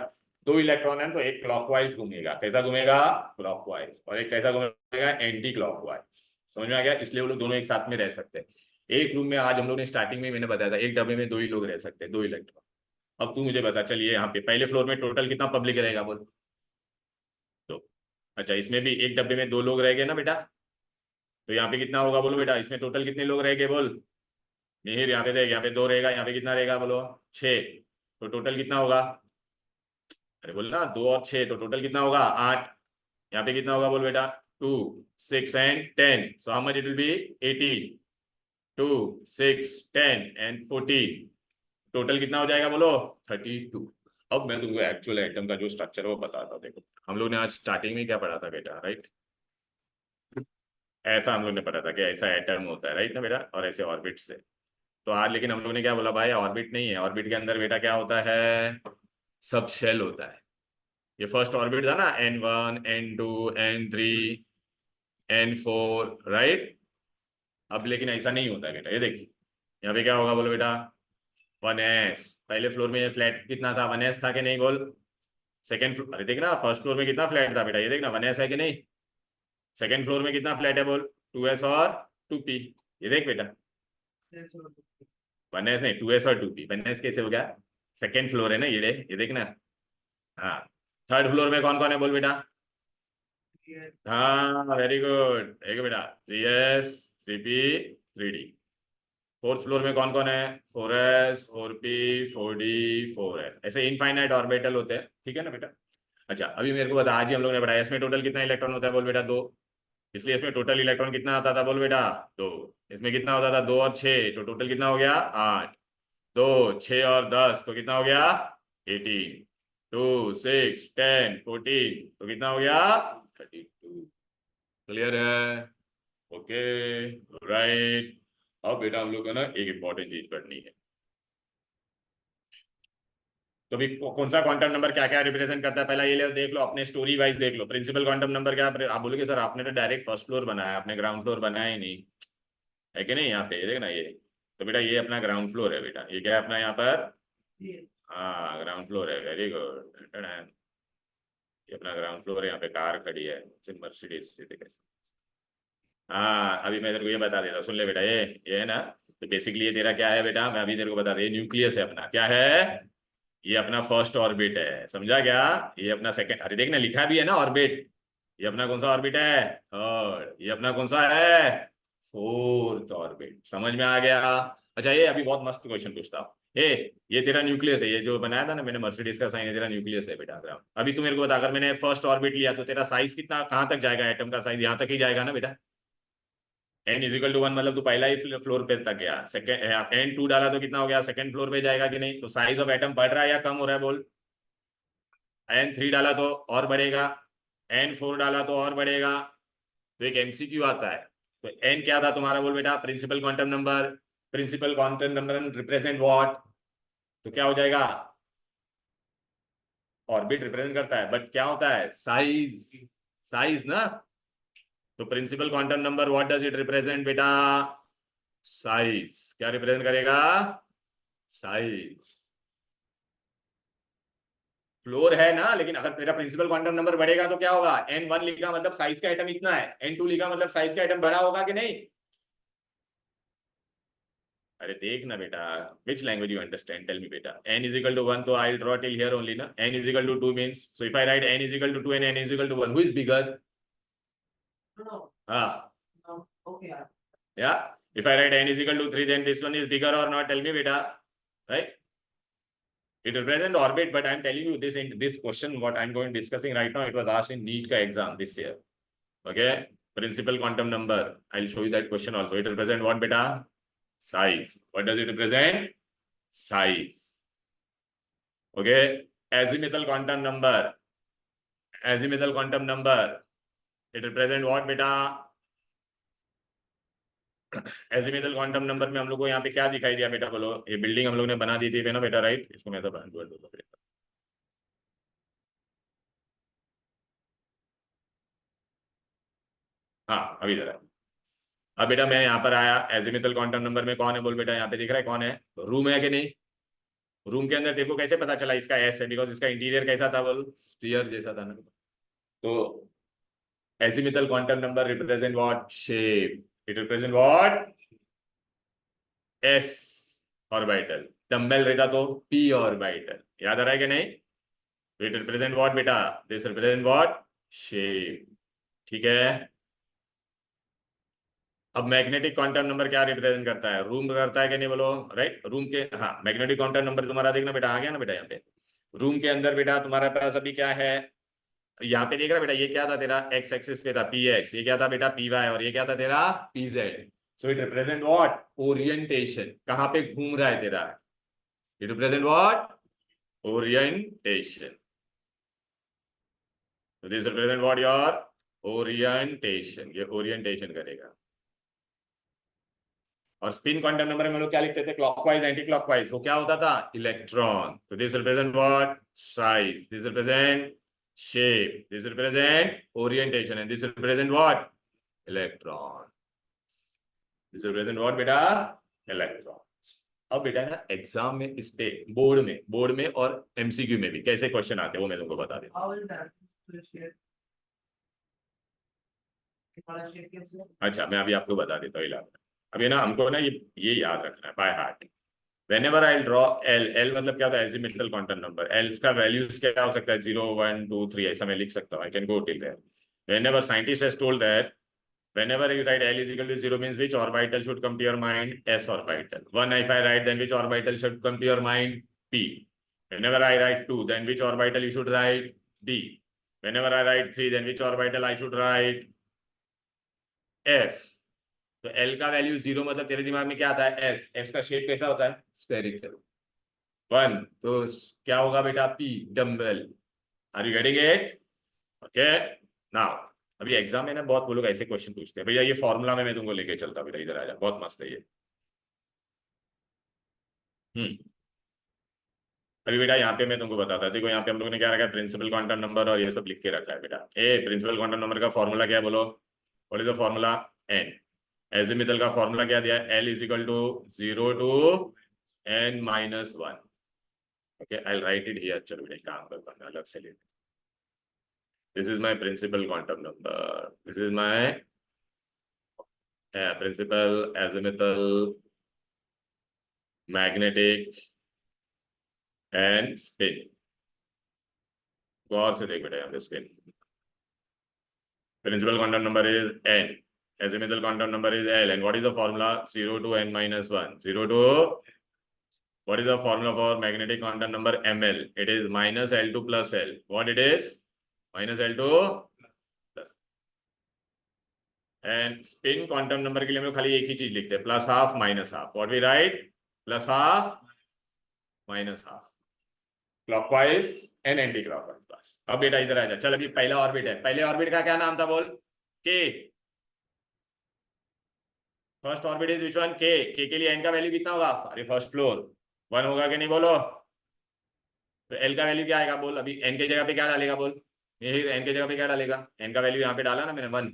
दो इलेक्ट्रॉन है तो एक क्लॉकवाइज घूमेगा, कैसा घूमेगा, क्लॉकवाइज, और एक कैसा घूमेगा, एंटी क्लॉकवाइज। समझ में आ गया, इसलिए वो लोग दोनों एक साथ में रह सकते हैं। एक रूम में आज हम लोग ने स्टार्टिंग में मैंने बताया था एक डब्बे में दो ही लोग रह सकते हैं, दो इलेक्ट्रॉन। अब तू मुझे बता, चलिए यहाँ पे पहले फ्लोर में टोटल कितना पब्लिक रहेगा बोल। तो अच्छा, इसमें भी एक डब्बे में दो लोग रह गए ना बेटा, तो यहाँ पे कितना होगा बोलो बेटा, इसमें टोटल कितने लोग रह गए बोल। मिहिर यहाँ पे देख, यहाँ पे दो रहेगा, यहाँ पे कितना रहेगा बोलो, छः। तो टोटल कितना होगा, अरे बोल ना, दो और छः तो टोटल कितना होगा, आठ। यहाँ पे कितना होगा बोल बेटा, 2 6 and 10, so how much it will B, 18। 2 6 10 and 14, total कितना हो जाएगा बोलो, 32। अब मैं तुमको एक्चुअल एटम का जो स्ट्रक्चर है वो बताता हूँ। देखो हम लोग ने आज स्टार्टिंग में क्या पढ़ा था बेटा, राइट। ऐसा हम लोग ने पढ़ा था कि ऐसा एटम होता है, राइट ना बेटा, और ऐसे ऑर्बिट से। तो आज लेकिन हम लोग ने क्या बोला भाई, ऑर्बिट नहीं है, ऑर्बिट के अंदर बेटा क्या होता है, सब शेल होता है। ये फर्स्ट ऑर्बिट था ना, N1 N2 N3 N4, right. अब लेकिन ऐसा नहीं होता है बेटा, ये देखिए यहाँ पे क्या होगा बोलो बेटा, 1s। पहले फ्लोर में ये फ्लैट कितना था, 1s था कि नहीं बोल। सेकंड फ्लोर, अरे देखना फर्स्ट फ्लोर में कितना फ्लैट था बेटा, ये देखना 1s है कि नहीं। सेकंड फ्लोर में कितना फ्लैट है बोल, 2s और 2p। ये देख बेटा, 1s नहीं, 2s और 2p, 1s कैसे हो गया, सेकंड फ्लोर है ना ये देखना। हाँ, थर्ड फ्लोर में कौन कौन है बोल बेटा, हाँ वेरी गुड, एक बेटा 3s 3p 3d। Fourth floor में कौन कौन है, 4s 4p 4d 4s, ऐसे इनफाइनाइट ऑर्बिटल होते हैं, ठीक है ना बेटा। अच्छा अभी मेरे को बता, आज ही हम लोग ने पढ़ाया इसमें टोटल कितना इलेक्ट्रॉन होता है बोल बेटा, दो। इसलिए इसमें टोटल इलेक्ट्रॉन कितना आता था बोल बेटा, दो। इसमें कितना होता था, दो और छः, तो टोटल कितना हो गया, आठ। दो छः और 10 तो कितना हो गया, 18। 2 6 10 14 तो कितना हो गया, 32। क्लियर है, ओके, राइट। अब बेटा हम लोग को ना एक इंपॉर्टेंट चीज पढ़नी है। तो भी कौन सा क्वांटम नंबर क्या क्या रिप्रेजेंट करता है, पहला ये ले देख लो, अपने स्टोरी वाइज देख लो। प्रिंसिपल क्वांटम नंबर क्या, आप बोलोगे सर आपने तो डायरेक्ट फर्स्ट फ्लोर बनाया, आपने ग्राउंड फ्लोर बनाया ही नहीं, है कि नहीं। यहाँ पे ये देखना, ये तो बेटा ये अपना ग्राउंड फ्लोर है बेटा, ये क्या है अपना यहाँ पर, हाँ ग्राउंड फ्लोर है, वेरी गुड। ये अपना ग्राउंड फ्लोर है, यहाँ पे कार खड़ी है, मर्सिडीज कैसे। हाँ अभी मैं तेरे को ये बता देता हूँ, सुन ले बेटा, ये है ना। तो बेसिकली ये तेरा क्या है बेटा, मैं अभी तेरे को बता दे, ये न्यूक्लियस है अपना, क्या है, ये अपना फर्स्ट ऑर्बिट है, समझा क्या। ये अपना सेकंड, अरे देखना लिखा भी है ना ऑर्बिट। ये अपना कौन सा ऑर्बिट है, थर्ड। ये अपना कौन सा है, फोर्थ ऑर्बिट, समझ में आ गया। अच्छा ये अभी बहुत मस्त क्वेश्चन पूछता हूँ, ये तेरा न्यूक्लियस है, ये जो बनाया था ना मैंने मर्सिडीज का साइन, है तेरा न्यूक्लियस है बेटा। अभी तू मेरे को बता, अगर मैंने फर्स्ट ऑर्बिट लिया तो तेरा साइज कितना, कहाँ तक जाएगा, एटम का साइज यहाँ तक ही जाएगा ना बेटा। n = 1 मतलब तू पहला ही फ्लोर पे तक गया, सेकंड n2 डाला तो कितना हो गया, सेकंड फ्लोर पे जाएगा कि नहीं। तो साइज ऑफ एटम बढ़ रहा है या कम हो रहा है बोल। n3 डाला तो और बढ़ेगा, n4 डाला तो और बढ़ेगा। तो एक एमसीक्यू आता है, तो n क्या था तुम्हारा बोल बेटा, principal quantum number. Principal quantum number represent what, तो क्या हो जाएगा, ऑर्बिट रिप्रेजेंट करता है, बट क्या होता है, साइज, साइज ना। तो principal quantum number what does it represent बेटा, साइज। क्या रिप्रेजेंट करेगा, साइज। फ्लोर है ना, लेकिन अगर मेरा प्रिंसिपल क्वांटम नंबर बढ़ेगा तो क्या होगा, n1 लिखा मतलब साइज का एटम इतना है, n2 लिखा मतलब साइज का एटम बड़ा होगा कि नहीं। अरे देख ना बेटा, which language you understand, tell me बेटा। n = 1 तो I'll draw till here only ना, n = 2 means, so if I write n = 2 and n = 1, who is bigger, No, हाँ, no, okay, yeah. yeah, if I write n = 3 then this one is bigger or not, tell me बेटा, right. It represent orbit, but I'm telling you this in this question what I'm going discussing right now, it was asked in NEET का exam this year. Okay, principal quantum number, I'll show you that question also. It represent what beta, size. What does it represent, size. Okay, azimuthal quantum number, azimuthal quantum number, it represent what beta, azimuthal quantum number में हम लोग को यहाँ पे क्या दिखाई दिया बेटा बोलो, ये बिल्डिंग हम लोग ने बना दी थी ना बेटा, राइट। इसको मैं सब हाँ अभी इधर है। अब बेटा मैं यहाँ पर आया, एजिमिथल क्वांटम नंबर में कौन है बोल बेटा, यहाँ पे दिख रहा है कौन है, रूम है कि नहीं, रूम के अंदर देखो कैसे पता चला इसका एस है, बिकॉज इसका इंटीरियर कैसा था बोल, स्फीयर जैसा था ना। तो azimuthal quantum number represent what shape, it represent what S orbital, dumbbell रहता तो पी ऑर्बिटल, याद आ रहा है कि नहीं, इट रिप्रेजेंट व्हाट बेटा, दिस रिप्रेजेंट व्हाट शेप, ठीक है। अब मैग्नेटिक क्वांटम नंबर क्या रिप्रेजेंट करता है, रूम करता है कि नहीं बोलो, राइट, रूम के, हाँ मैग्नेटिक क्वांटम नंबर तुम्हारा देखना बेटा आ गया ना बेटा, यहाँ पे रूम के अंदर बेटा तुम्हारे पास अभी क्या है, यहाँ पे देख रहा बेटा, ये क्या था तेरा, एक्स एक्सिस पे था पी एक्स, ये क्या था बेटा पी वाई, और ये क्या था तेरा P Z. So it represent what orientation, कहाँ पे घूम रहा है तेरा, it represent what orientation, this represent what your orientation, ये ओरिएंटेशन करेगा। और स्पिन क्वांटम नंबर में हम लोग क्या लिखते थे, क्लॉकवाइज एंटी क्लॉकवाइज, वो क्या होता था इलेक्ट्रॉन, तो this represent what size, this represent shape, this represent orientation and this represent what electron, this represent what बेटा इलेक्ट्रॉन। अब बेटा ना एग्जाम में इस पे बोर्ड में और एमसीक्यू में भी कैसे क्वेश्चन आते हैं वो मैं तुमको बता देता How will that differentiate? वाला shape कैसे? हूँ। अच्छा मैं अभी आपको बता देता हूँ इलाज। अभी ना हमको ना ये याद रखना है by heart. Whenever I'll draw L मतलब क्या होता है एजिमिथल क्वांटम नंबर, L इसका वैल्यूज क्या हो सकता है 0 1 2 3 ऐसा मैं लिख सकता हूँ, I can go till there. Whenever scientist has told that whenever you write L is equal to 0 means which orbital should come to your mind, S orbital. 1 if I write then which orbital should come to your mind, P. Whenever I write 2 then which orbital you should write, D. Whenever I write 3 then which orbital I should write, F. तो L का value 0 मतलब तेरे दिमाग में क्या आता है S, S का शेप कैसा होता है स्फेरिकल। 1 तो क्या होगा बेटा P dumbbell, are you getting it, okay now. अभी एग्जाम में ना बहुत वो लोग ऐसे क्वेश्चन पूछते हैं, भैया ये फॉर्मूला में मैं तुमको लेके चलता बेटा, इधर आ जा, बहुत मस्त है ये। हम्म अभी बेटा यहाँ पे मैं तुमको बताता, देखो यहाँ पे हम लोगों ने क्या रखा है, प्रिंसिपल क्वांटम नंबर और ये सब लिख के रखा है बेटा। ए प्रिंसिपल क्वांटम नंबर का फॉर्मूला क्या है बोलो, what is the formula, N. Azimuthal का फॉर्मूला क्या दिया है, L is equal to 0 to n minus 1। Okay I write it here, चलो बेटा काम करता हूँ अलग से ले। This is my principal quantum number. This is my principal azimuthal magnetic and spin. गौर से देख बेटा यहाँ पे spin. Principal quantum number is n. Azimuthal quantum number is L. And what is the formula? 0 to n minus 1. 0 to, what is the formula for magnetic quantum number ML? It is minus L2 plus L. What it is? Minus L2 plus. And spin quantum number के लिए हम लोग खाली एक ही चीज लिखते हैं, plus half minus half, what we write plus half minus half, clockwise and anti clockwise, बस। अब बेटा इधर आ जा, चल अभी पहला ऑर्बिट है, पहले ऑर्बिट का क्या नाम था बोल, के। First orbit is which one, के लिए एन का वैल्यू कितना होगा, अरे फर्स्ट फ्लोर 1 होगा कि नहीं बोलो, तो एल का वैल्यू क्या आएगा बोल, अभी एन के जगह पे क्या डालेगा बोल, ये एन के जगह पे क्या डालेगा, एन का वैल्यू यहाँ पे डाला ना मैंने 1,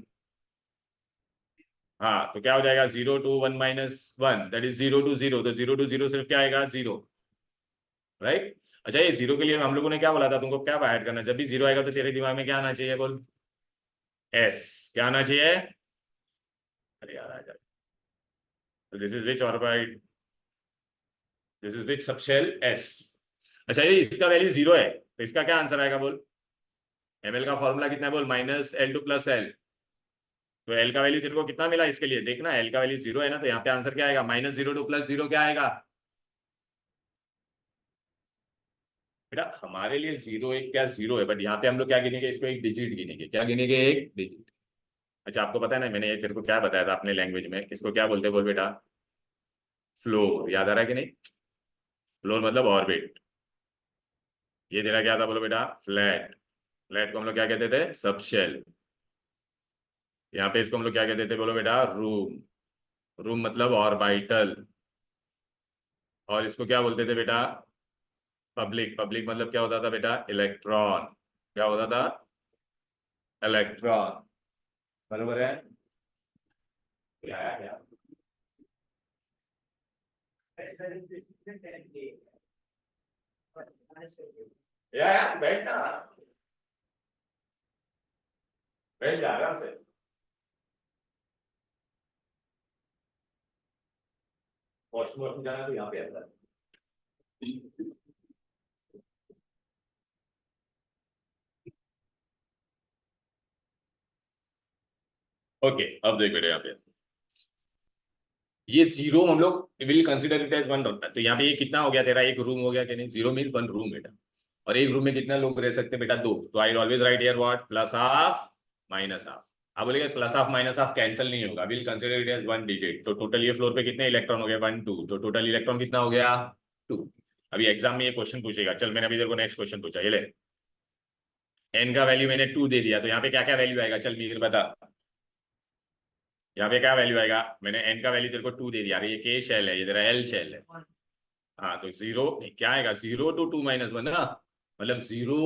हाँ तो क्या हो जाएगा 0 to 1 minus 1 that is 0 to 0, तो 0 to 0 सिर्फ क्या आएगा 0, राइट। अच्छा ये 0 के लिए हम लोगों ने क्या बोला था तुमको, क्या ऐड करना, जब भी 0 आएगा तो तेरे दिमाग में क्या आना चाहिए बोल, एस, क्या आना चाहिए, अरे यार आ जाए, this is which orbit, this is which subshell S. अच्छा ये इसका वैल्यू 0 है तो इसका क्या आंसर आएगा बोल, एमएल का फॉर्मूला कितना है बोल, माइनस L2 प्लस L। तो एल का वैल्यू तेरे को कितना मिला इसके लिए, देखना एल का वैल्यू 0 है ना, तो यहाँ पे आंसर क्या आएगा, माइनस 0 टू प्लस 0 क्या आएगा बेटा, हमारे लिए 0 एक क्या 0 है, बट यहाँ पे हम लोग क्या गिनेंगे इसको, एक डिजिट गिनेंगे, क्या गिनेंगे, एक डिजिट। अच्छा आपको पता है ना मैंने ये तेरे को क्या बताया था अपने लैंग्वेज में, इसको क्या बोलते हैं बोल बेटा, फ्लोर, याद आ रहा है कि नहीं, फ्लोर मतलब ऑर्बिट। ये तेरा क्या था बोलो बेटा, फ्लैट, फ्लैट को हम लोग क्या कहते थे, सबशेल। यहाँ पे इसको हम लोग क्या कहते थे बोलो बेटा, रूम, रूम मतलब ऑर्बिटल। और इसको क्या बोलते थे बेटा, पब्लिक, पब्लिक मतलब क्या होता था बेटा, इलेक्ट्रॉन, क्या होता था, इलेक्ट्रॉन, बरोबर है। क्या बैठना बैठ जा आराम से। वॉशरूम जाना तो यहाँ पे आता है। ओके अब देख बेटे यहाँ पे ये जीरो हम लोग will consider it as one रखता है, तो यहाँ पे ये कितना हो गया तेरा, एक रूम हो गया कि नहीं, जीरो मीन वन रूम बेटा, और एक रूम में कितना लोग रह सकते हैं बेटा, दो, तो I always write here what, plus half minus half. अब बोलेगा plus half minus half cancel नहीं होगा, will consider it as one digit, तो टोटल ये फ्लोर पे कितने इलेक्ट्रॉन हो गए, वन टू, तो टोटल इलेक्ट्रॉन कितना हो गया, टू। अभी एग्जाम में ये क्वेश्चन पूछेगा, चल मैंने अभी तेरे को नेक्स्ट क्वेश्चन पूछा, ये ले, एन का वैल्यू मैंने टू दे दिया, तो यहाँ पे क्या क्या वैल्यू आएगा, चल मीर बता, यहाँ पे क्या वैल्यू आएगा, मैंने एन का वैल्यू तेरे को टू दे दिया, अरे ये के शेल है, ये तेरा एल शेल है, हाँ तो जीरो क्या आएगा, zero to two minus one ना, मतलब जीरो,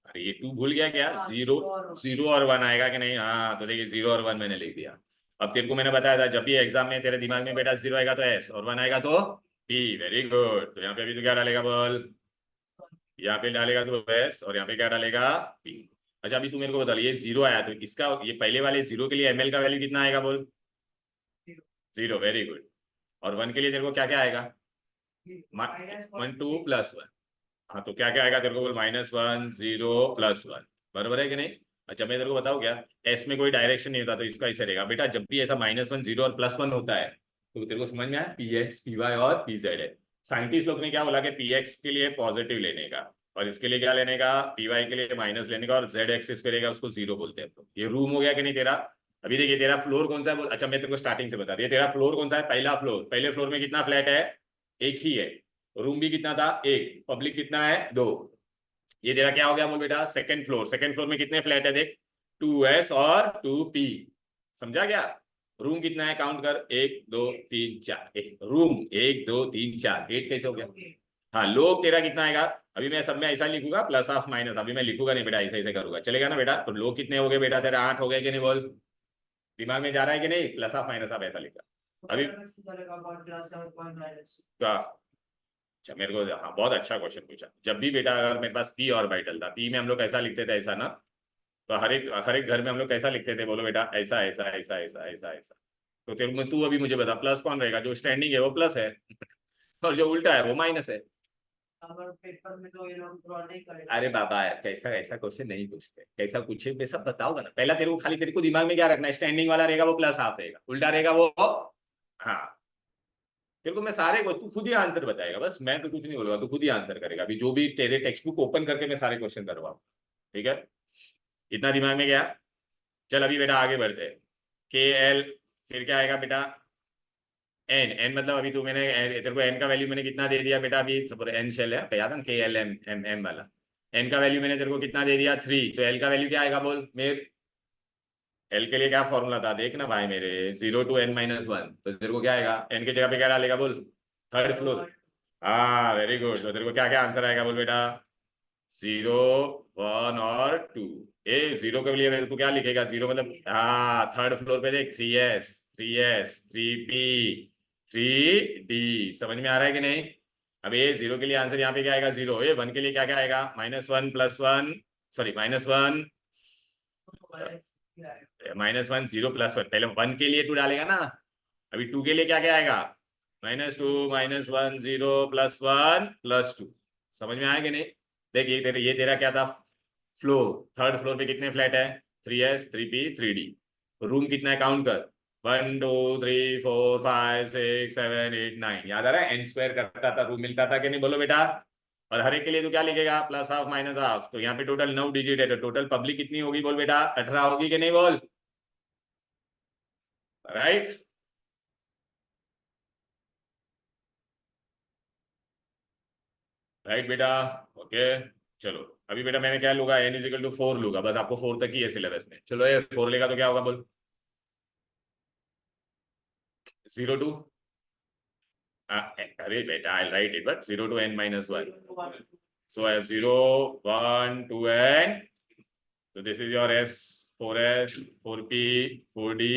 अरे ये टू भूल गया क्या, जीरो, जीरो और वन आएगा कि नहीं, हाँ तो देखिए जीरो और वन मैंने लिख दिया। अब तेरे को मैंने बताया था जब भी एग्जाम में तेरे दिमाग में बेटा जीरो आएगा तो एस और वन आएगा तो पी, वेरी गुड, तो यहाँ पे अभी तो क्या डालेगा बोल, यहाँ पे डालेगा तो एस और यहाँ पे क्या डालेगा पी। अच्छा अभी तू मेरे को बता, ये जीरो आया तो इसका, ये पहले वाले जीरो के लिए एमएल का वैल्यू कितना आएगा बोल, जीरो, वेरी गुड, और वन के लिए तेरे को क्या क्या आएगा, वन टू प्लस वन, हाँ तो क्या क्या आएगा तेरे को बोल, minus one zero plus one, बराबर है कि नहीं। अच्छा मैं तेरे को बताऊँ क्या, एस में कोई डायरेक्शन नहीं होता तो इसका ऐसे रहेगा बेटा, जब भी ऐसा माइनस वन जीरो और प्लस वन होता है तो तेरे को समझ में आया, पी एक्स पी वाई और पी जेड है। साइंटिस्ट लोग ने क्या बोला कि पी एक्स के लिए पॉजिटिव लेने का, और इसके लिए क्या लेने का, पी वाई के लिए माइनस लेने का, और जेड एक्सिस पे रहेगा उसको जीरो बोलते हैं। तो ये रूम हो गया कि नहीं तेरा। अभी देखिए तेरा फ्लोर कौन सा है बोल, अच्छा मैं तेरे को स्टार्टिंग से बता दिया, तेरा फ्लोर कौन सा है, पहला फ्लोर, पहले फ्लोर में कितना फ्लैट है, एक ही है, रूम भी कितना था एक, पब्लिक कितना है दो, ये तेरा क्या हो गया बोल बेटा, सेकंड फ्लोर, सेकंड फ्लोर में कितने फ्लैट है देख, टू एस और टू पी, समझा क्या, रूम कितना है काउंट कर, एक दो तीन चार, रूम एक दो तीन चार, एट कैसे हो गया, हाँ लोग तेरा कितना आएगा, अभी मैं सब में ऐसा लिखूंगा प्लस ऑफ माइनस, अभी मैं लिखूंगा नहीं बेटा, ऐसे ऐसे करूंगा, चलेगा ना बेटा, तो लोग कितने हो गए बेटा तेरा, आठ हो गए कि नहीं बोल, दिमाग में जा रहा है कि नहीं, प्लस ऑफ माइनस आप ऐसा लिखा अभी का। अच्छा मेरे को, हाँ बहुत अच्छा क्वेश्चन पूछा, जब भी बेटा अगर मेरे पास पी और ऑर्बिटल था, पी में हम लोग ऐसा लिखते थे ऐसा ना, तो हर एक घर में हम लोग कैसा लिखते थे बोलो बेटा, ऐसा ऐसा ऐसा ऐसा ऐसा ऐसा, तो तेरे में तू अभी मुझे बता प्लस कौन रहेगा, जो स्टैंडिंग है वो प्लस है और जो उल्टा है वो माइनस है। पेपर में तो ये लोग ड्रॉ नहीं करेंगे। अरे बाबा कैसा ऐसा क्वेश्चन नहीं पूछते, कैसा पूछे मैं सब बताऊंगा ना, पहला तेरे को खाली तेरे को दिमाग में क्या रखना है, स्टैंडिंग वाला रहेगा वो प्लस हाफ रहेगा, उल्टा रहेगा वो, हाँ तेरे को मैं सारे को, तू खुद ही आंसर बताएगा, बस मैं तो कुछ नहीं बोलूंगा, तू खुद ही आंसर करेगा, अभी जो भी तेरे टेक्स्ट बुक ओपन करके मैं सारे क्वेश्चन करवाऊंगा, ठीक है, इतना दिमाग में गया। चल अभी बेटा आगे बढ़ते हैं, के एल, फिर क्या आएगा बेटा, एन, एन मतलब अभी तू मैंने तेरे को एन का वैल्यू मैंने कितना दे दिया बेटा, अभी सब एन शेल है याद है, के एल एम एम एम वाला, एन का वैल्यू मैंने तेरे को कितना दे दिया थ्री, तो एल का वैल्यू क्या आएगा बोल मेरे, एल के लिए क्या फॉर्मूला था देखना भाई मेरे, zero to N minus one, तो तेरे को क्या आएगा, एन की जगह पे क्या डालेगा बोल, थर्ड फ्लोर, हाँ वेरी गुड, तो तेरे को क्या क्या आंसर आएगा बोल बेटा, जीरो वन और टू, ए जीरो के लिए तू क्या लिखेगा, जीरो मतलब हाँ थर्ड फ्लोर पे देख, three s three p three D, समझ में आ रहा है कि नहीं। अब ये जीरो के लिए आंसर यहाँ पे क्या आएगा जीरो, ये वन के लिए क्या क्या आएगा, minus one plus one, sorry minus one, minus one zero plus one, पहले वन के लिए टू डालेगा ना, अभी टू के लिए क्या क्या आएगा, minus two minus one zero plus one plus two, समझ में आया कि नहीं। देख ये तेरा क्या था, फ्लोर, थर्ड फ्लोर पे कितने फ्लैट है, three s three p three d, room कितना है काउंट कर, one two three four five six seven eight nine, याद आ रहा है, एन स्क्वायर करता था रूम मिलता था कि नहीं बोलो बेटा, और हर एक के लिए तो क्या लिखेगा, प्लस हाफ माइनस हाफ, तो यहाँ पे टोटल 9 डिजिट है, तो टोटल पब्लिक कितनी होगी बोल बेटा, 18 होगी कि नहीं बोल, राइट। राइट बेटा, ओके, चलो अभी बेटा मैंने क्या लूंगा, एन इजिकल टू फोर लूंगा, बस आपको फोर तक ही है सिलेबस में, चलो ये फोर लेगा तो क्या होगा बोल, जीरो टू, अरे बेटा I write it, but zero to N minus one, so I have 0 1 2 n, so this is your s 4s 4p 4d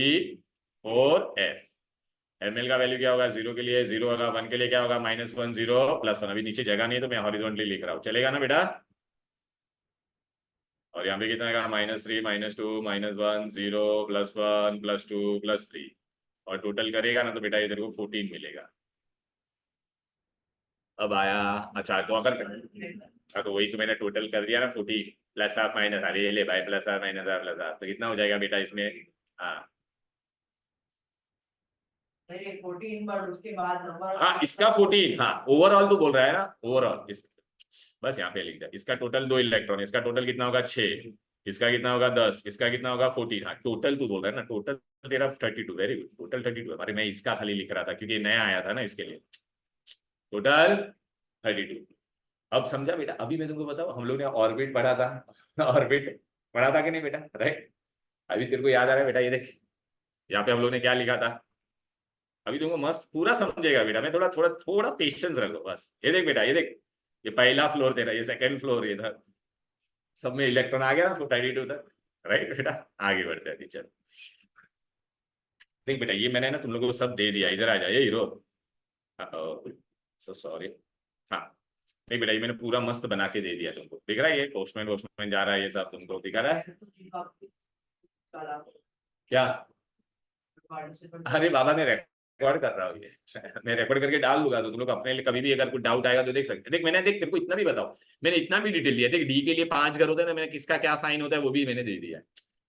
4f, ml का वैल्यू क्या होगा 0 के लिए 0 होगा, 1 के लिए क्या होगा -1 0 +1। अभी नीचे जगह नहीं है तो मैं हॉरिजॉन्टली लिख रहा हूँ, चलेगा ना बेटा। और यहाँ पे कितना आएगा -3 -2 -1 0 +1 +2 +3, और टोटल करेगा ना तो बेटा ये तेरे को 14 मिलेगा। अब आया, अच्छा तो अगर, हाँ तो वही तो मैंने टोटल कर दिया ना 14 प्लस हाफ माइनस, अरे ये ले भाई plus half minus half plus half, तो कितना हो जाएगा बेटा इसमें। हाँ 14 बट उसके बाद नंबर। हाँ इसका 14, हाँ ओवरऑल तो बोल रहा है ना, ओवरऑल इस, बस यहाँ पे लिख दिया, इसका टोटल 2 इलेक्ट्रॉन, इसका टोटल कितना होगा 6, इसका कितना होगा 10, इसका कितना होगा 14। हाँ टोटल तू बोल रहा है ना, टोटल तेरा 32, वेरी गुड, टोटल 32। अरे मैं इसका खाली लिख रहा था क्योंकि नया आया था ना इसके लिए, टोटल 32। अब समझा बेटा। अभी मैं तुमको बताऊं, हम लोग ने ऑर्बिट पढ़ा था ऑर्बिट पढ़ा था कि नहीं बेटा, राइट। अभी तेरे को याद आ रहा है बेटा, ये देख यहाँ पे हम लोग ने क्या लिखा था। अभी तुमको मस्त पूरा समझेगा बेटा, मैं थोड़ा थोड़ा थोड़ा पेशेंस रखो बस। ये देख बेटा, ये देख, ये पहला फ्लोर तेरा, ये सेकंड फ्लोर, ये था सब में इलेक्ट्रॉन आ गया ना 32 तक, राइट बेटा। आगे बढ़ते हैं टीचर। देख बेटा, ये मैंने ना तुम लोगों को सब दे दिया, इधर आ जाइए हीरो। So sorry. हाँ नहीं बेटा, ये मैंने पूरा मस्त बना के दे दिया तुमको, दिख रहा है ये पोस्टमैन वोस्टमैन जा रहा है, ये सब तुमको दिखा रहा है क्या। अरे बाबा मैं रिकॉर्ड कर रहा हूँ ये मैं रिकॉर्ड करके डाल दूंगा, तो तुम लोग अपने लिए कभी भी अगर कुछ डाउट आएगा तो देख सकते हैं। देख मैंने, देख तेरे को इतना भी बताओ, मैंने इतना भी डिटेल दिया। देख डी के लिए 5 घर होता है ना, मैंने किसका क्या साइन होता है वो भी मैंने दे दिया,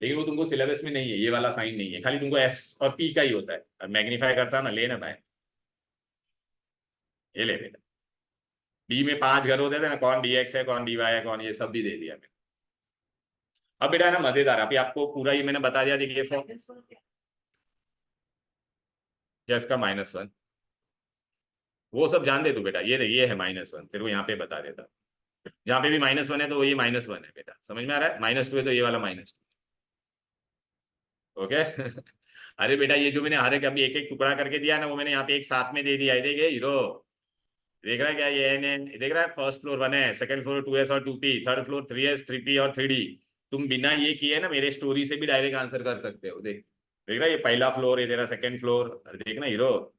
लेकिन वो तुमको सिलेबस में नहीं है, ये वाला साइन नहीं है, खाली तुमको एस और पी का ही होता है। मैग्नीफाई करता ना, लेना भाई, ये ले बेटा। डी में 5 घर होते थे ना, कौन डी एक्स है, कौन डी वाई है, कौन, ये सब भी दे दिया मैंने। अब बेटा है ना मजेदार, अभी आपको पूरा ये मैंने बता दिया। देखिए इसका -1 वो सब जान दे तू बेटा, ये है -1, तेरे को यहाँ पे बता देता। जहां पे भी -1 है तो वो ये -1 है बेटा, समझ में आ रहा है। -2 है तो ये वाला -2, ओके अरे बेटा ये जो मैंने हर एक अभी एक एक टुकड़ा करके दिया ना, वो मैंने यहाँ पे एक साथ में दे दिया है। देखिए हीरो, देख रहा है क्या, ये एन देख रहा है। फर्स्ट फ्लोर 1 है, सेकंड फ्लोर 2s और 2p, third floor 3s 3p और 3d। तुम बिना ये किए ना मेरे स्टोरी से भी डायरेक्ट आंसर कर सकते हो। देख देख रहा है, ये पहला फ्लोर, ये तेरा सेकंड फ्लोर, अरे देखना हीरो,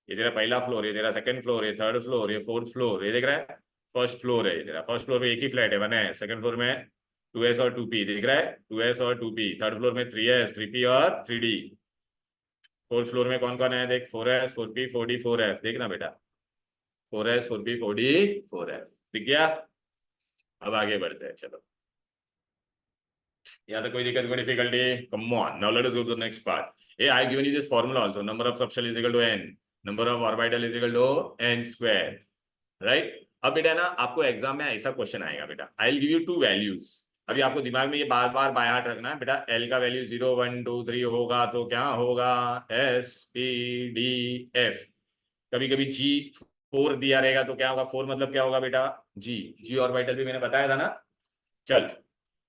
ये तेरा पहला फ्लोर, ये तेरा सेकंड फ्लोर, ये थर्ड फ्लोर, ये फोर्थ फ्लोर, ये देख रहा है फर्स्ट फ्लोर है। ये तेरा फर्स्ट फ्लोर में एक ही फ्लैट है 1 है, सेकंड फ्लोर में 2s और 2p, देख रहा है 2s और 2p, थर्ड फ्लोर में 3s 3p और 3d, फोर्थ फ्लोर में कौन कौन है देख 4s 4p 4d 4f, देखना बेटा 4s 4p 4d 4f, दिख गया। अब आगे बढ़ते हैं चलो, यहाँ तक कोई दिक्कत कोई difficulty, come on now let us go to the next part. I have given you this formula also, number of subshell is equal to n, number of orbital is equal to n square, right. अब बेटा ना आपको exam में ऐसा question आएगा बेटा, I will give you 2 values. अभी आपको दिमाग में ये बार बार बाय हार्ट रखना है बेटा। एल का वैल्यू 0 1 2 3 होगा तो क्या होगा, एस पी डी एफ। कभी कभी जी 4 दिया रहेगा तो क्या होगा, 4 मतलब क्या होगा बेटा, जी। जी ऑर्बिटल भी मैंने बताया था ना। चल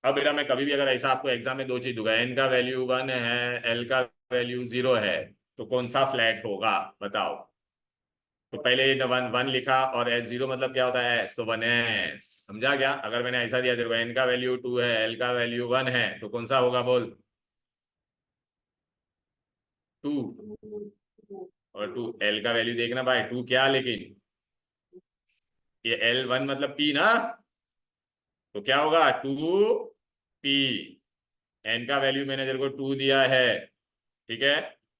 अब बेटा मैं कभी भी अगर ऐसा आपको एग्जाम में 2 चीज दूंगा, एन का वैल्यू 1 है, एल का वैल्यू 0 है, तो कौन सा फ्लैट होगा बताओ। तो पहले 1 लिखा, और एच 0 मतलब क्या होता है एस, तो 1s, समझा क्या। अगर मैंने ऐसा दिया देखो, एन का वैल्यू 2 है, एल का वैल्यू 1 है, तो कौन सा होगा बोल, 2। और 2 एल का वैल्यू देखना भाई, 2 क्या, लेकिन ये L1 मतलब P ना, तो क्या होगा 2p। एन का वैल्यू मैंने तेरे को 2 दिया है, ठीक है,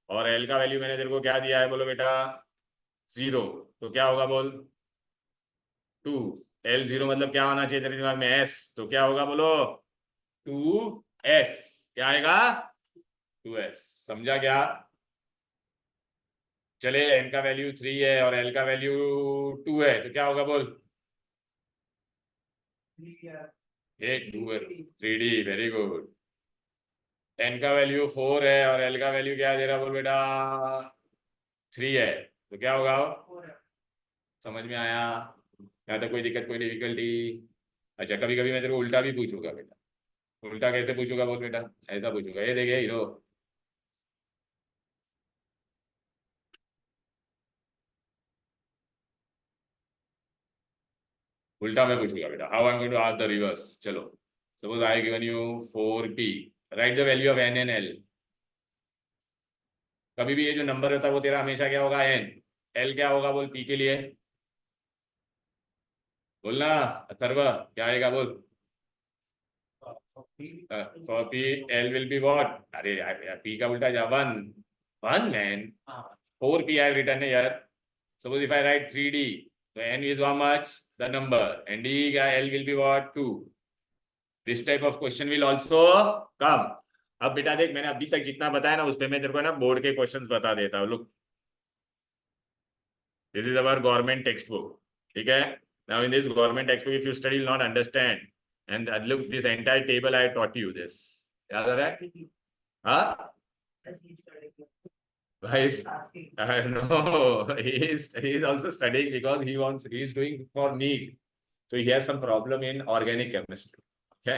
और एल का वैल्यू मैंने तेरे को क्या दिया है बोलो बेटा, 0, तो क्या होगा बोल 2। L0 मतलब क्या होना चाहिए तेरे दिमाग में, s, तो क्या होगा बोलो 2s, क्या आएगा 2s, समझा क्या। चले n का वैल्यू 3 है और l का वैल्यू 2 है, तो क्या होगा बोल, ये 2 है, 3d, वेरी गुड। n का वैल्यू 4 है और l का वैल्यू क्या दे रहा बोल बेटा, 3 है, तो क्या होगा, समझ में आया। यहाँ तक कोई दिक्कत कोई डिफिकल्टी। अच्छा कभी कभी मैं तेरे को उल्टा भी पूछूंगा बेटा, उल्टा कैसे पूछूंगा बोल बेटा, ऐसा पूछूंगा, ये देखिए हीरो, उल्टा मैं पूछूंगा बेटा, how I am going to ask the reverse. चलो suppose I given you 4p, write the value of n and l। कभी भी ये जो नंबर होता है वो तेरा हमेशा क्या होगा, एन। एल क्या होगा बोल पी के लिए, बोलना अथर्व, क्या आएगा बोल। For P L will be what, अरे पी का उल्टा जा one, one man, 4p I have written here. Suppose if I write 3d, so n is how much, the number, and d का l will be what, 2. This type of question will also come. अब बेटा देख, मैंने अभी तक जितना बताया ना उस पे मैं तेरे को ना बोर्ड के क्वेश्चंस बता देता हूँ। Look, this is our government text book, ठीक है। Now in this government text book, if you study not understand, and look this entire table I taught you this, याद आ रहा है? हाँ भाई, no, he is also studying because he is doing for NEET, so he has some problem in organic chemistry. Okay,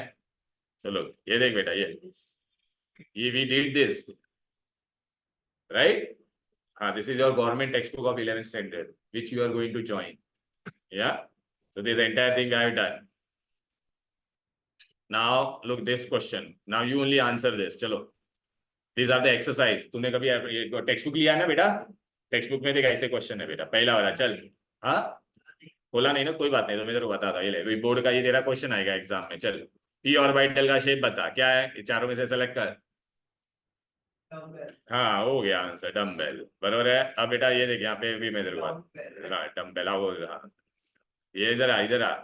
so look, ये देख बेटा, ये we did this, right? This is your government textbook of 11th standard, which you are going to join. Yeah, so this entire thing I have done. Now look this question. Now you only answer this. चलो, these are the exercise. तूने कभी text book लिया है ना बेटा? Text book में देख ऐसे क्वेश्चन है बेटा, पहला वाला। चल, हाँ खोला नहीं ना, कोई बात नहीं, तो मैं तेरे को बताता हूँ। ये ले, बोर्ड का ये तेरा क्वेश्चन आएगा एग्जाम में। चल, पी ऑर्बिटल का शेप बता, क्या है? ये चारों में से सेलेक्ट कर। हाँ, हो गया आंसर, डम्बेल, बरोबर है। अब बेटा ये देख, यहाँ पे भी मैं तेरे को डम्बेल, हाँ, ये इधर आ, इधर आ,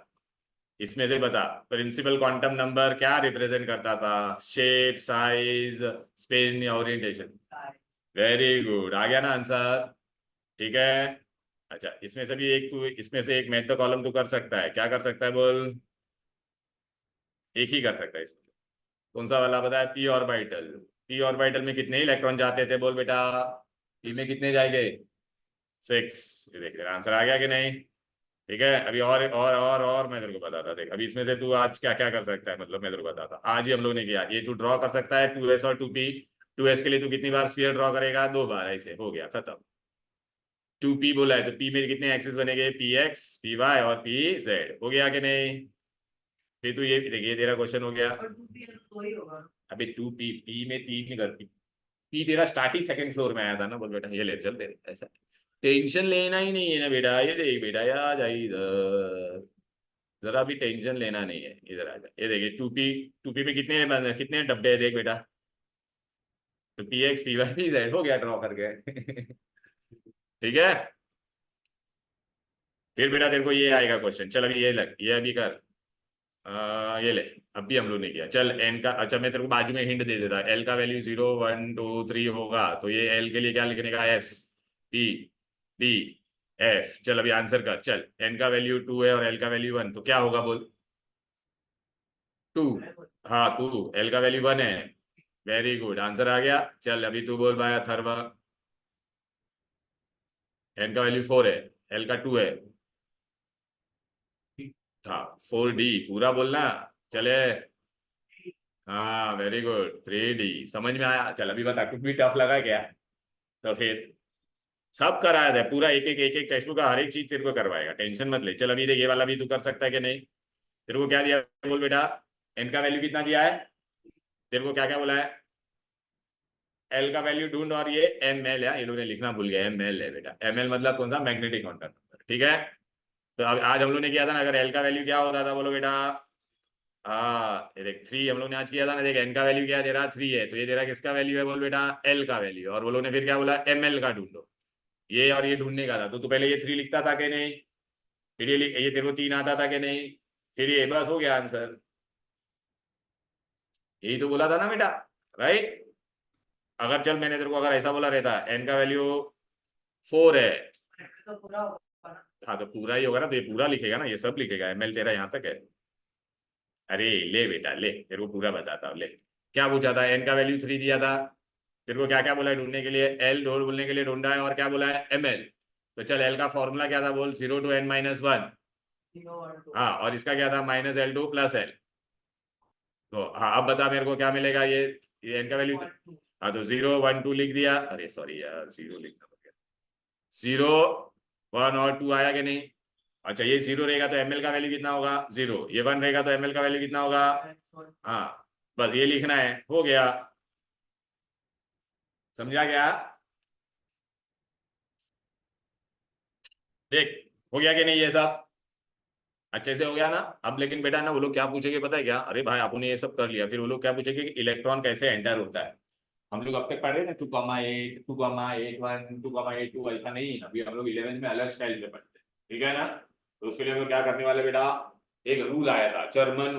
इसमें से बता प्रिंसिपल क्वांटम नंबर क्या रिप्रेजेंट करता था? शेप, साइज, स्पिन या ओरिएंटेशन? वेरी गुड, आ गया ना आंसर, ठीक है। अच्छा, इसमें से भी एक, तू इसमें से एक मैथ द कॉलम तू कर सकता है, क्या कर सकता है बोल? एक ही कर सकता है इसमें से। कौन सा वाला बताया? P orbital. पी ऑर्बिटल में कितने इलेक्ट्रॉन जाते थे बोल बेटा? पी में कितने जाएंगे? 6। देख रहे, आंसर आ गया कि नहीं? ठीक है, अभी और मैं तेरे को बताता, देख अभी इसमें से तू आज क्या क्या कर सकता है, मतलब मैं तेरे को बताता। आज ही हम लोग ने किया, ये तू ड्रॉ कर सकता है 2s और 2p। 2s के लिए तू कितनी बार स्फीयर ड्रॉ करेगा? 2 बार, ऐसे हो गया खत्म। 2p बोला है तो p में कितने एक्सिस बनेंगे? px, py और pz, हो गया कि नहीं? फिर तू ये देखिए, तेरा क्वेश्चन हो गया। अभी 2p, p में 3 नहीं कर, p तेरा स्टार्टिंग सेकंड फ्लोर में आया था ना बोल बेटा। ये ले चल, तेरे ऐसा टेंशन लेना ही नहीं है ना बेटा। ये देख बेटा, याद आई इधर, जरा भी टेंशन लेना नहीं है, इधर आ जा। ये देखिए 2p में कितने कितने डब्बे हैं देख बेटा। तो px, py, pz हो गया ड्रॉ करके ठीक है। फिर बेटा तेरे को ये आएगा क्वेश्चन, चल अभी ये लग, ये अभी कर। ये ले, अभी हम लोग ने किया। चल एन का, अच्छा मैं तेरे को बाजू में हिंट दे देता। एल का वैल्यू 0 1 2 3 होगा, तो ये एल के लिए क्या लिखने का? S, P, D, F. चल अभी आंसर कर। चल, एन का वैल्यू 2 है और एल का वैल्यू 1, तो क्या होगा बोल? 2। हाँ, 2, एल का वैल्यू 1 है। वेरी गुड, आंसर आ गया। चल अभी तू बोल भाई अथर्वा। एन का वैल्यू 4 है, एल का 2 है। हाँ, 4d पूरा बोलना। चले, हाँ वेरी गुड, 3d समझ में आया। चल अभी बता, कुछ भी टफ लगा क्या? तो फिर सब कराया था पूरा, एक एक टेक्स्ट बुक का हर एक चीज तेरे को करवाएगा, टेंशन मत ले। चल अभी देख, ये वाला भी तू कर सकता है कि नहीं? तेरे को क्या दिया बोल बेटा? एन का वैल्यू कितना दिया है? तेरे को क्या क्या बोला है? एल का वैल्यू ढूंढ, और ये एम एल है, इन्होंने लिखना भूल गया, एम एल है बेटा। एम एल मतलब कौन सा? मैग्नेटिक क्वांटम नंबर, ठीक है। तो अब आज हम लोग ने किया था ना, अगर एल का वैल्यू क्या होता था बोलो बेटा? हाँ, ये देख 3 हम लोग ने आज किया था ना। देख एन का वैल्यू क्या दे रहा? 3 है, तो ये दे रहा किसका वैल्यू है बोल बेटा? एल का वैल्यू। और वो लोग ने फिर क्या बोला? एम एल का ढूंढो। ये और ये ढूंढने का था, तो तू पहले ये 3 लिखता था कि नहीं? फिर ये तेरे को 3 आता था कि नहीं? फिर ये, बस हो गया आंसर। यही तो बोला था ना बेटा, राइट? अगर चल मैंने तेरे को अगर ऐसा बोला रहता एन का वैल्यू 4 है, हाँ तो पूरा ही होगा ना, तो ये पूरा लिखेगा ना, ये सब लिखेगा। एम एल तेरा यहाँ तक है। अरे ले बेटा ले, तेरे को पूरा बताता हूँ, ले। क्या पूछा था? एन का वैल्यू 3 दिया था। तेरे को क्या क्या बोला है ढूंढने के लिए? एल ढूंढने के लिए ढूंढा है, और क्या बोला है? M l. तो चल, एल का फॉर्मूला क्या था बोल? 0 to n - 1। हाँ, और इसका क्या था? -L2 + L। तो हाँ, अब बता मेरे को क्या मिलेगा? ये एन का वैल्यू, हाँ तो 0 1 2 लिख दिया। अरे सॉरी यार, 0 लिखना पड़ गया। 0 1 और 2 आया कि नहीं? अच्छा, ये 0 रहेगा तो एमएल का वैल्यू कितना होगा? 0। ये 1 रहेगा तो एमएल का वैल्यू कितना होगा? हाँ, बस ये लिखना है, हो गया। समझा क्या? देख हो गया कि नहीं ये सब अच्छे से हो गया ना। अब लेकिन बेटा ना वो लोग क्या पूछेंगे पता है क्या, अरे भाई आपने ये सब कर लिया, फिर वो लोग क्या पूछेंगे कि इलेक्ट्रॉन कैसे एंटर होता है। हम लोग अब तक पढ़ रहे थे 2,8 2,8 1 2,8 2 ऐसा नहीं, अभी हम लोग 11th में अलग स्टाइल में पढ़ते हैं, ठीक है ना। तो उसके लिए हम लोग क्या करने वाले बेटा, एक रूल आया था German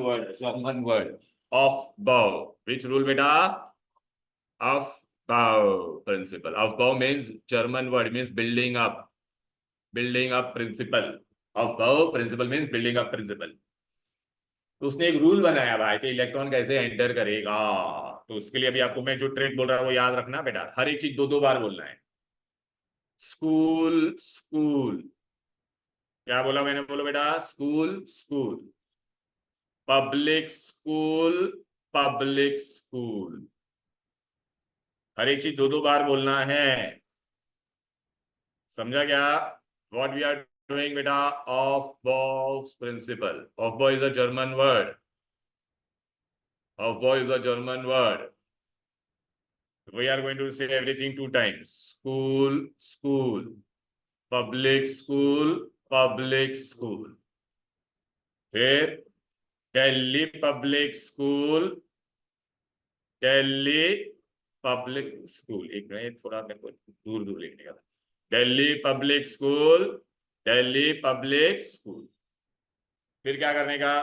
word aufbau. Which rule बेटा, aufbau principle. Aufbau means German word means building up principle. Aufbau principle means building up principle. तो उसने एक रूल बनाया भाई कि इलेक्ट्रॉन कैसे एंटर करेगा। तो उसके लिए अभी आपको मैं जो ट्रिक बोल रहा हूँ वो याद रखना बेटा, हर एक चीज दो दो बार बोलना है। स्कूल स्कूल, क्या बोला मैंने, बोलो बेटा, school school. Public school public school, हर एक चीज दो दो बार बोलना है, समझा क्या। व्हाट वी आर डूइंग बेटा, ऑफ बॉक्स principle. Aufbau is a German word, aufbau is a German word. We are going to say everything two times. School, school. Public school, public school. फिर Delhi public school, Delhi public school. एक minute, थोड़ा मेरे को दूर दूर लिखने का था। Delhi public school, Delhi public school. फिर क्या करने का,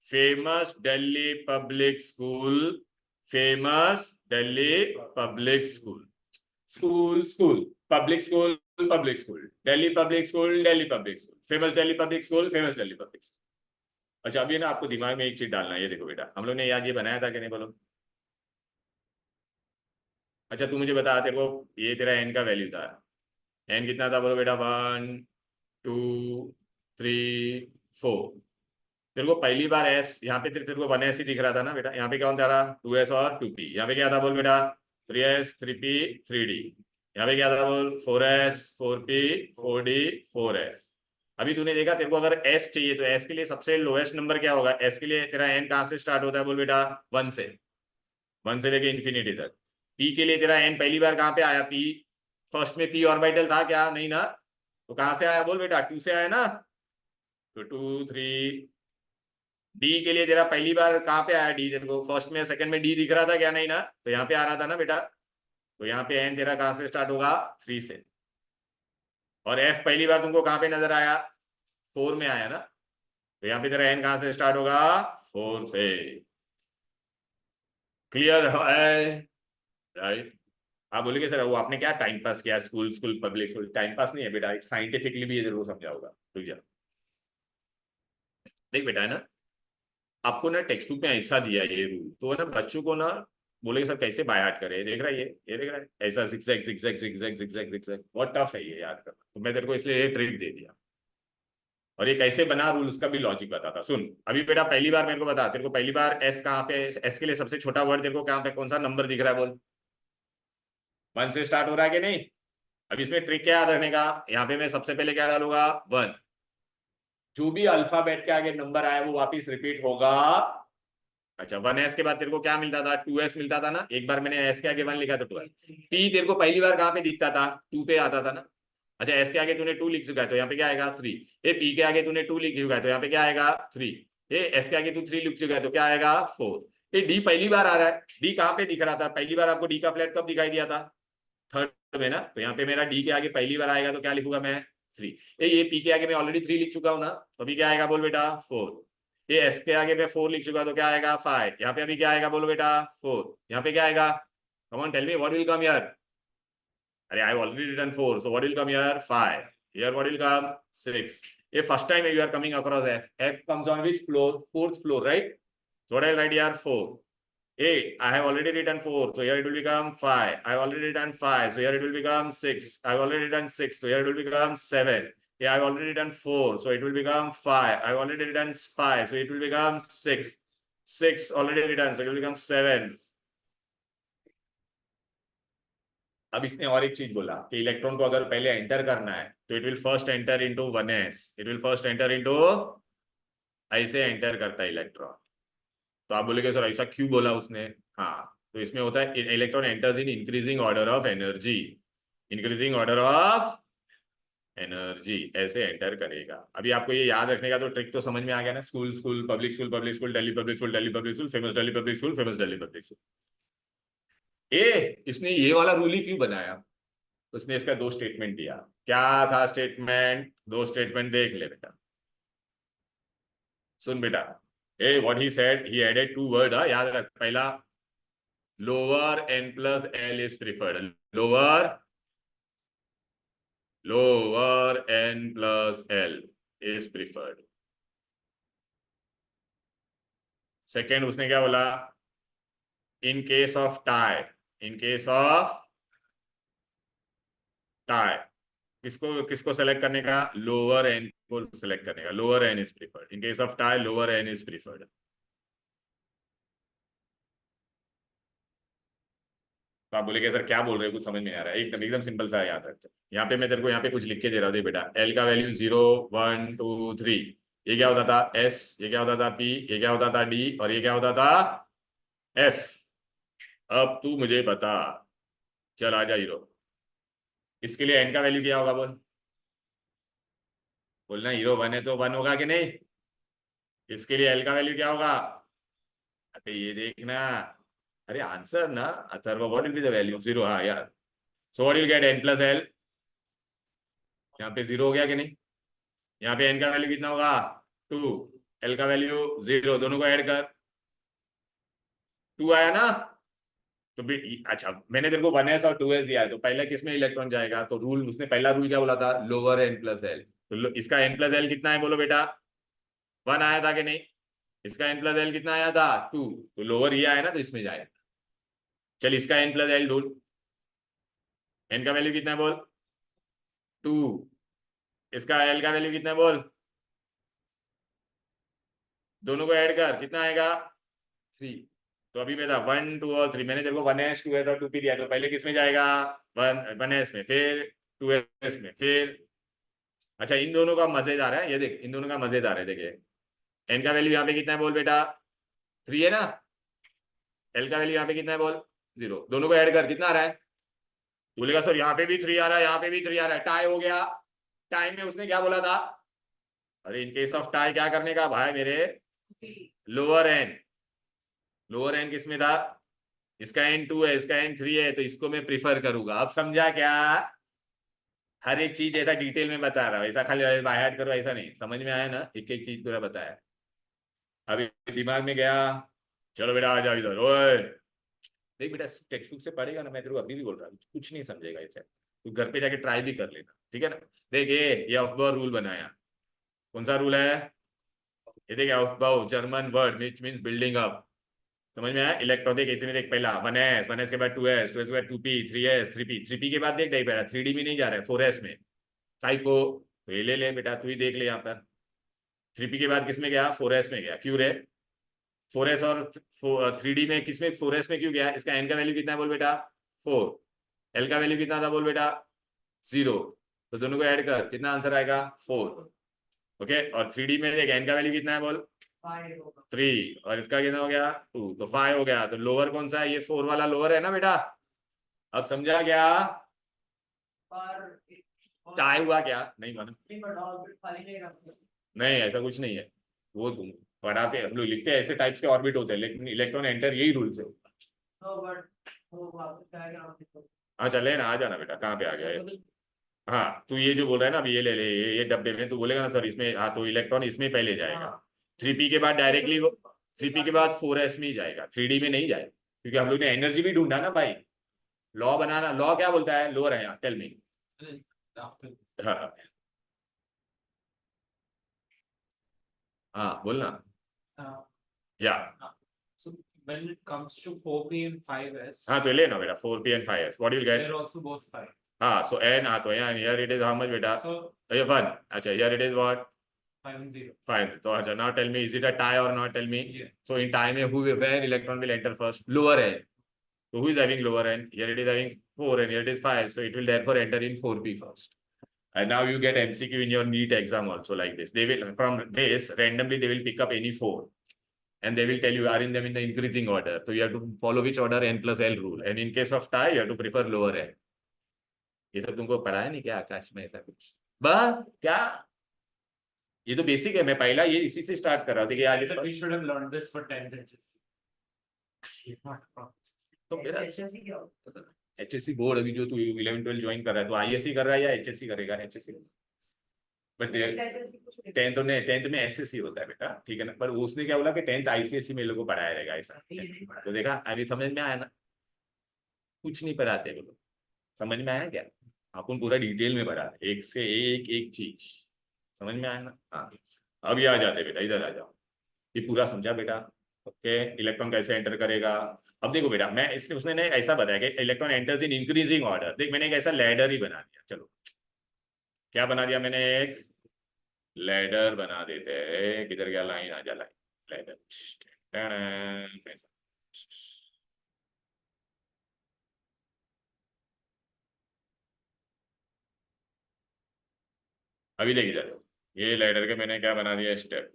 famous Delhi public school, famous Delhi public school. School school, public school public school, Delhi public school Delhi public school, famous Delhi public school famous Delhi public school. अच्छा अभी ना आपको दिमाग में एक चीज डालना है, ये देखो बेटा, हम लोग ने याद ये बनाया था कि नहीं, बोलो। अच्छा तू मुझे बता, तेरे को ये तेरा एन का वैल्यू था, एन कितना था बोलो बेटा, 1 2 3 4। तेरे को पहली बार एस यहाँ पे तेरे को 1s ही दिख रहा था ना बेटा, यहाँ पे क्या होता रहा 2s और 2p। यहाँ पे क्या था बोल बेटा, 3s 3p 3d। यहाँ पे क्या था बोल, 4s 4p 4d 4s। अभी तूने देखा तेरे को अगर s चाहिए तो s के लिए सबसे लोएस्ट नंबर क्या होगा, s के लिए तेरा n कहाँ से स्टार्ट होता है बोल बेटा, 1 से लेके इन्फिनिटी तक। p के लिए तेरा n पहली बार कहाँ पे आया, p फर्स्ट में p ऑर्बिटल था क्या, नहीं ना। तो कहाँ से आया बोल बेटा, 2 से आया ना। तो 2 3। डी के लिए तेरा पहली बार कहाँ पे आया डी, तेरे को फर्स्ट में सेकंड में डी दिख रहा था क्या, नहीं ना, तो यहाँ पे आ रहा था ना बेटा। तो यहाँ पे एन तेरा कहाँ से स्टार्ट होगा, 3 से। और एफ पहली बार तुमको कहाँ पे नजर आया, 4 में आया ना, तो यहाँ पे तेरा एन कहाँ से स्टार्ट होगा, 4 से। क्लियर है, राइट। आप बोलेंगे सर वो आपने क्या टाइम पास किया, school school public school, time pass नहीं है बेटा, साइंटिफिकली भी ये जरूर समझाऊंगा, रुक जा। देख बेटा है ना, आपको ना टेक्स्ट बुक में ऐसा दिया है ये रूल, तो है ना बच्चों को ना बोलेगे सर कैसे बाय हार्ट करे, देख रहा है ये देख रहा है ऐसा zigzag zigzag zigzag zigzag zigzag, बहुत टफ है ये याद करना, तो मैं तेरे को इसलिए ये ट्रिक दे दिया। और ये कैसे बना रूल उसका भी लॉजिक बताता, सुन। अभी बेटा पहली बार मेरे को बता, तेरे को पहली बार एस कहाँ पे, एस के लिए सबसे छोटा वर्ड तेरे को कहाँ पे कौन सा नंबर दिख रहा है बोल, 1 से स्टार्ट हो रहा है कि नहीं। अब इसमें ट्रिक क्या याद रखने का, यहाँ पे मैं सबसे पहले क्या डालूंगा, 1। जो भी अल्फाबेट के आगे नंबर आया वो वापिस रिपीट होगा। अच्छा 1s के बाद तेरे को क्या मिलता था, 2s मिलता था ना, एक बार मैंने s के आगे 1 लिखा तो 2s। t तेरे को पहली बार कहाँ पे दिखता था, 2 पे आता था ना। अच्छा s के आगे तूने 2 लिख चुका है तो यहाँ पे क्या आएगा, 3। ये p के आगे तूने 2 लिख चुका है तो यहाँ पे क्या आएगा, 3। ये s के आगे तू 3 लिख चुका है तो क्या आएगा, 4। ये d पहली बार आ रहा है, d कहाँ पे दिख रहा था पहली बार, आपको d का फ्लैट कब दिखाई दिया था, थर्ड में ना, तो यहाँ पे मेरा d के आगे पहली बार आएगा तो क्या लिखूंगा मैं, 3। ये p के आगे मैं ऑलरेडी 3 लिख चुका हूँ ना, तो अभी क्या आएगा बोल बेटा, 4। ये एस के आगे मैं 4 लिख चुका तो क्या आएगा, 5। यहाँ पे अभी क्या आएगा बोलो बेटा, 4। यहाँ पे क्या आएगा, come on tell me what will come here. अरे I have already written 4, so what will come here, 5। Here what will come, 6। ये first time you are coming across F, F comes on which floor, fourth floor, right. So what I write here, 4. 8, I have already written 4, so here it will become 5. I have already written 5, so here it will become 6. I have already written 6, so here it will become 7. Yeah, I have already written 4, so it will become 5. I have already written 5, so it will become 6. 6 already written, so it will become 7. अब इसने और एक चीज बोला कि electron को अगर पहले एंटर करना है तो it will first enter into 1s, it will first enter into, ऐसे एंटर करता है इलेक्ट्रॉन। तो आप बोलेगे सर ऐसा क्यों बोला उसने, हाँ तो इसमें होता है electron enters in increasing order of energy, increasing order of energy ऐसे एंटर करेगा। अभी आपको ये याद रखने का तो ट्रिक तो समझ में आ गया ना, school school public school public school Delhi public school Delhi public school famous Delhi public school famous Delhi public school. इसने ये वाला रूल ही क्यों बनाया? उसने इसका दो स्टेटमेंट दिया। क्या था स्टेटमेंट? दो स्टेटमेंट देख ले बेटा, सुन बेटा। What he said, he added two word, याद रख। पहला, lower n plus l is preferred. Lower n plus l is preferred. Second उसने क्या बोला? In case of tie, in case of tie, किसको किसको सेलेक्ट करने का? लोअर एन को सेलेक्ट करने का। Lower n is preferred in case of tie, lower n is preferred. तो आप बोलेगे सर क्या बोल रहे हो, कुछ समझ में नहीं आ रहा है। एकदम एकदम सिंपल सा है यहाँ तक। यहाँ पे मैं तेरे को यहाँ पे कुछ लिख के दे रहा हूँ बेटा। एल का वैल्यू 0 1 2 3, ये क्या होता था? एस, ये क्या होता था? पी, ये क्या होता था? डी, और ये क्या होता था? एफ। अब तू मुझे बता, चल आ जा हीरो, इसके लिए एन का वैल्यू क्या होगा? बोल, बोलना। हीरो 1 है तो 1 होगा कि नहीं? इसके लिए एल का वैल्यू क्या होगा? अरे ये देखना, अरे आंसर ना Atharva, what will be the value? 0, हाँ यार। सो what will get an plus L? यहाँ पे 0 हो गया कि नहीं? यहाँ पे एन का वैल्यू कितना होगा? 2, एल का वैल्यू 0, दोनों को ऐड कर, 2 आया ना? तो अच्छा, मैंने तेरे को 1s और 2s दिया है, तो पहले किस में इलेक्ट्रॉन जाएगा? तो रूल, उसने पहला रूल क्या बोला था? Lower n plus l. तो इसका एन प्लस एल कितना है बोलो बेटा? 1 आया था कि नहीं? इसका एन प्लस एल कितना आया था? 2। तो लोअर ये आया ना, तो इसमें जाएगा। चल इसका एन प्लस एल ढूंढ। एन का वैल्यू कितना है बोल? 2। इसका एल का वैल्यू कितना है बोल? दोनों को ऐड कर, कितना आएगा? 3। तो अभी मैं था 1 2 और 3, मैंने तेरे को 1s 2s और 2p दिया, तो पहले किस में जाएगा? 1s में, फिर 2s में, फिर। अच्छा, इन दोनों का मजेदार है, ये देख, इन दोनों का मजेदार है। देखिए, एन का वैल्यू यहाँ पे कितना है बोल बेटा? 3 है ना? एल का वैल्यू यहाँ पे कितना है बोल? 0। दोनों को ऐड कर, कितना आ रहा है? बोलेगा सर यहाँ पे भी 3 आ रहा है, यहाँ पे भी 3 आ रहा है, टाई हो गया। टाइम में उसने क्या बोला था? अरे इन केस ऑफ टाई क्या करने का भाई मेरे? Lower N. लोअर एन किस में था? इसका एन 2 है, इसका एन 3 है, तो इसको मैं प्रिफर करूंगा। अब समझा क्या? हर एक चीज ऐसा डिटेल में बता रहा हूँ, ऐसा खाली बाय हार्ट करो ऐसा नहीं। समझ में आया ना? एक एक चीज पूरा बताया। अभी दिमाग में गया। चलो बेटा आ जाओ इधर। ओए देख बेटा, टेक्स्ट बुक से पढ़ेगा ना, मैं तेरे को अभी भी बोल रहा हूँ, कुछ नहीं समझेगा इसे। तू घर पे जाके ट्राई भी कर लेना, ठीक है ना? देख ये ऑफबाउ रूल बनाया। कौन सा रूल है? ये देख, aufbau German word which means building up. समझ में आया? इलेक्ट्रॉन देख, इसमें देख, पहला 1s के बाद 2s के बाद 2p 3s 3p 3p के बाद देख, नहीं बेटा 3d में नहीं जा रहा है, 4s में। काई को तो ये ले ले बेटा, तू ही देख ले यहाँ पर। 3p के बाद किसमें गया? 4s में गया। क्यों रे? 4s और 3d में किसमें 4s में क्यों गया? इसका n का वैल्यू कितना है बोल बेटा? 4। एल का वैल्यू कितना था बोल बेटा? 0। तो दोनों को ऐड कर, कितना आंसर आएगा? 4। ओके, और 3d में देख, n का वैल्यू कितना है बोल? 3, और इसका कितना हो गया? 2, तो 5 हो गया। तो लोअर कौन सा है? ये 4 वाला लोअर है ना बेटा? अब समझा क्या? टाई हुआ क्या? नहीं माना? नहीं, ऐसा कुछ नहीं है। वो तुम पढ़ाते हैं, हम लोग लिखते हैं ऐसे टाइप्स के ऑर्बिट होते हैं, लेकिन इलेक्ट्रॉन एंटर यही रूल से होता है। हाँ चले ना, आ जाना बेटा। कहाँ पे आ गया ये? हाँ, तू ये जो बोल रहा है ना, अभी ये ले ले, ये डब्बे में तू बोलेगा ना सर इसमें, हाँ तो इलेक्ट्रॉन इसमें पहले जाएगा। 3p के बाद डायरेक्टली, 3p के बाद 4s में ही जाएगा, 3d में नहीं जाएगा, क्योंकि हम लोग ने एनर्जी भी ढूंढा ना भाई। लॉ बनाना, लॉ क्या बोलता है? लोअर है यहाँ, टेल मी। हाँ हाँ बोलना। या So when it comes to 4p and 5s, हाँ तो ले ना बेटा, 4p and 5s, what you will get? they're also both 5. हाँ, so n, हाँ तो यहाँ here it is how much बेटा? So ये 1। अच्छा, here it is what? 5 and 0. 5। तो अच्छा, now tell me, is it a tie or not? Tell me. Yeah. So in tie में where electron will enter first? Lower n. So who is having lower n? Here it is having 4 and here it is 5. So it will therefore enter in 4p first. And now you get MCQ in your NEET exam also like this. They will, from this, randomly they will pick up any 4. And they will tell you, arrange them in the increasing order. So you have to follow which order? N plus L rule. And in case of tie, you have to prefer lower n. ये सब तुमको पढ़ा है नहीं क्या आकाश में ऐसा कुछ? बस क्या, ये तो बेसिक है, मैं पहला ये इसी से स्टार्ट कर रहा था कि यार We should have learned this for 10th HSC. तो मेरा HSC क्या होता है? एचएससी बोर्ड, अभी जो तू 11-12 ज्वाइन कर रहा है तो आईएससी कर रहा है या एचएससी करेगा? एचएससी, बट HSC कुछ नहीं। 10th में एसएससी होता है बेटा, ठीक है ना, पर उसने क्या बोला कि 10th आईसीएससी में लोगों को पढ़ाया जाएगा ऐसा। ये नहीं पढ़ा। तो देखा अभी समझ में आया ना, कुछ नहीं पढ़ाते वो लोग, समझ में आया क्या? अपन पूरा डिटेल में पढ़ा, एक से एक एक चीज, समझ में आया ना? हाँ, अभी आ जाते बेटा, इधर आ जाओ, ये पूरा समझा बेटा? ओके, इलेक्ट्रॉन कैसे एंटर करेगा? अब देखो बेटा, मैं इसने उसने ने ऐसा बताया कि electron enters in increasing order. देख मैंने एक ऐसा लैडर ही बना दिया, चलो क्या बना दिया मैंने, एक लैडर बना देते हैं, किधर गया लाइन, आ जा लाइन, लैडर ऐसा। अभी देख इधर, ये लैडर के मैंने क्या बना दिया, स्टेप,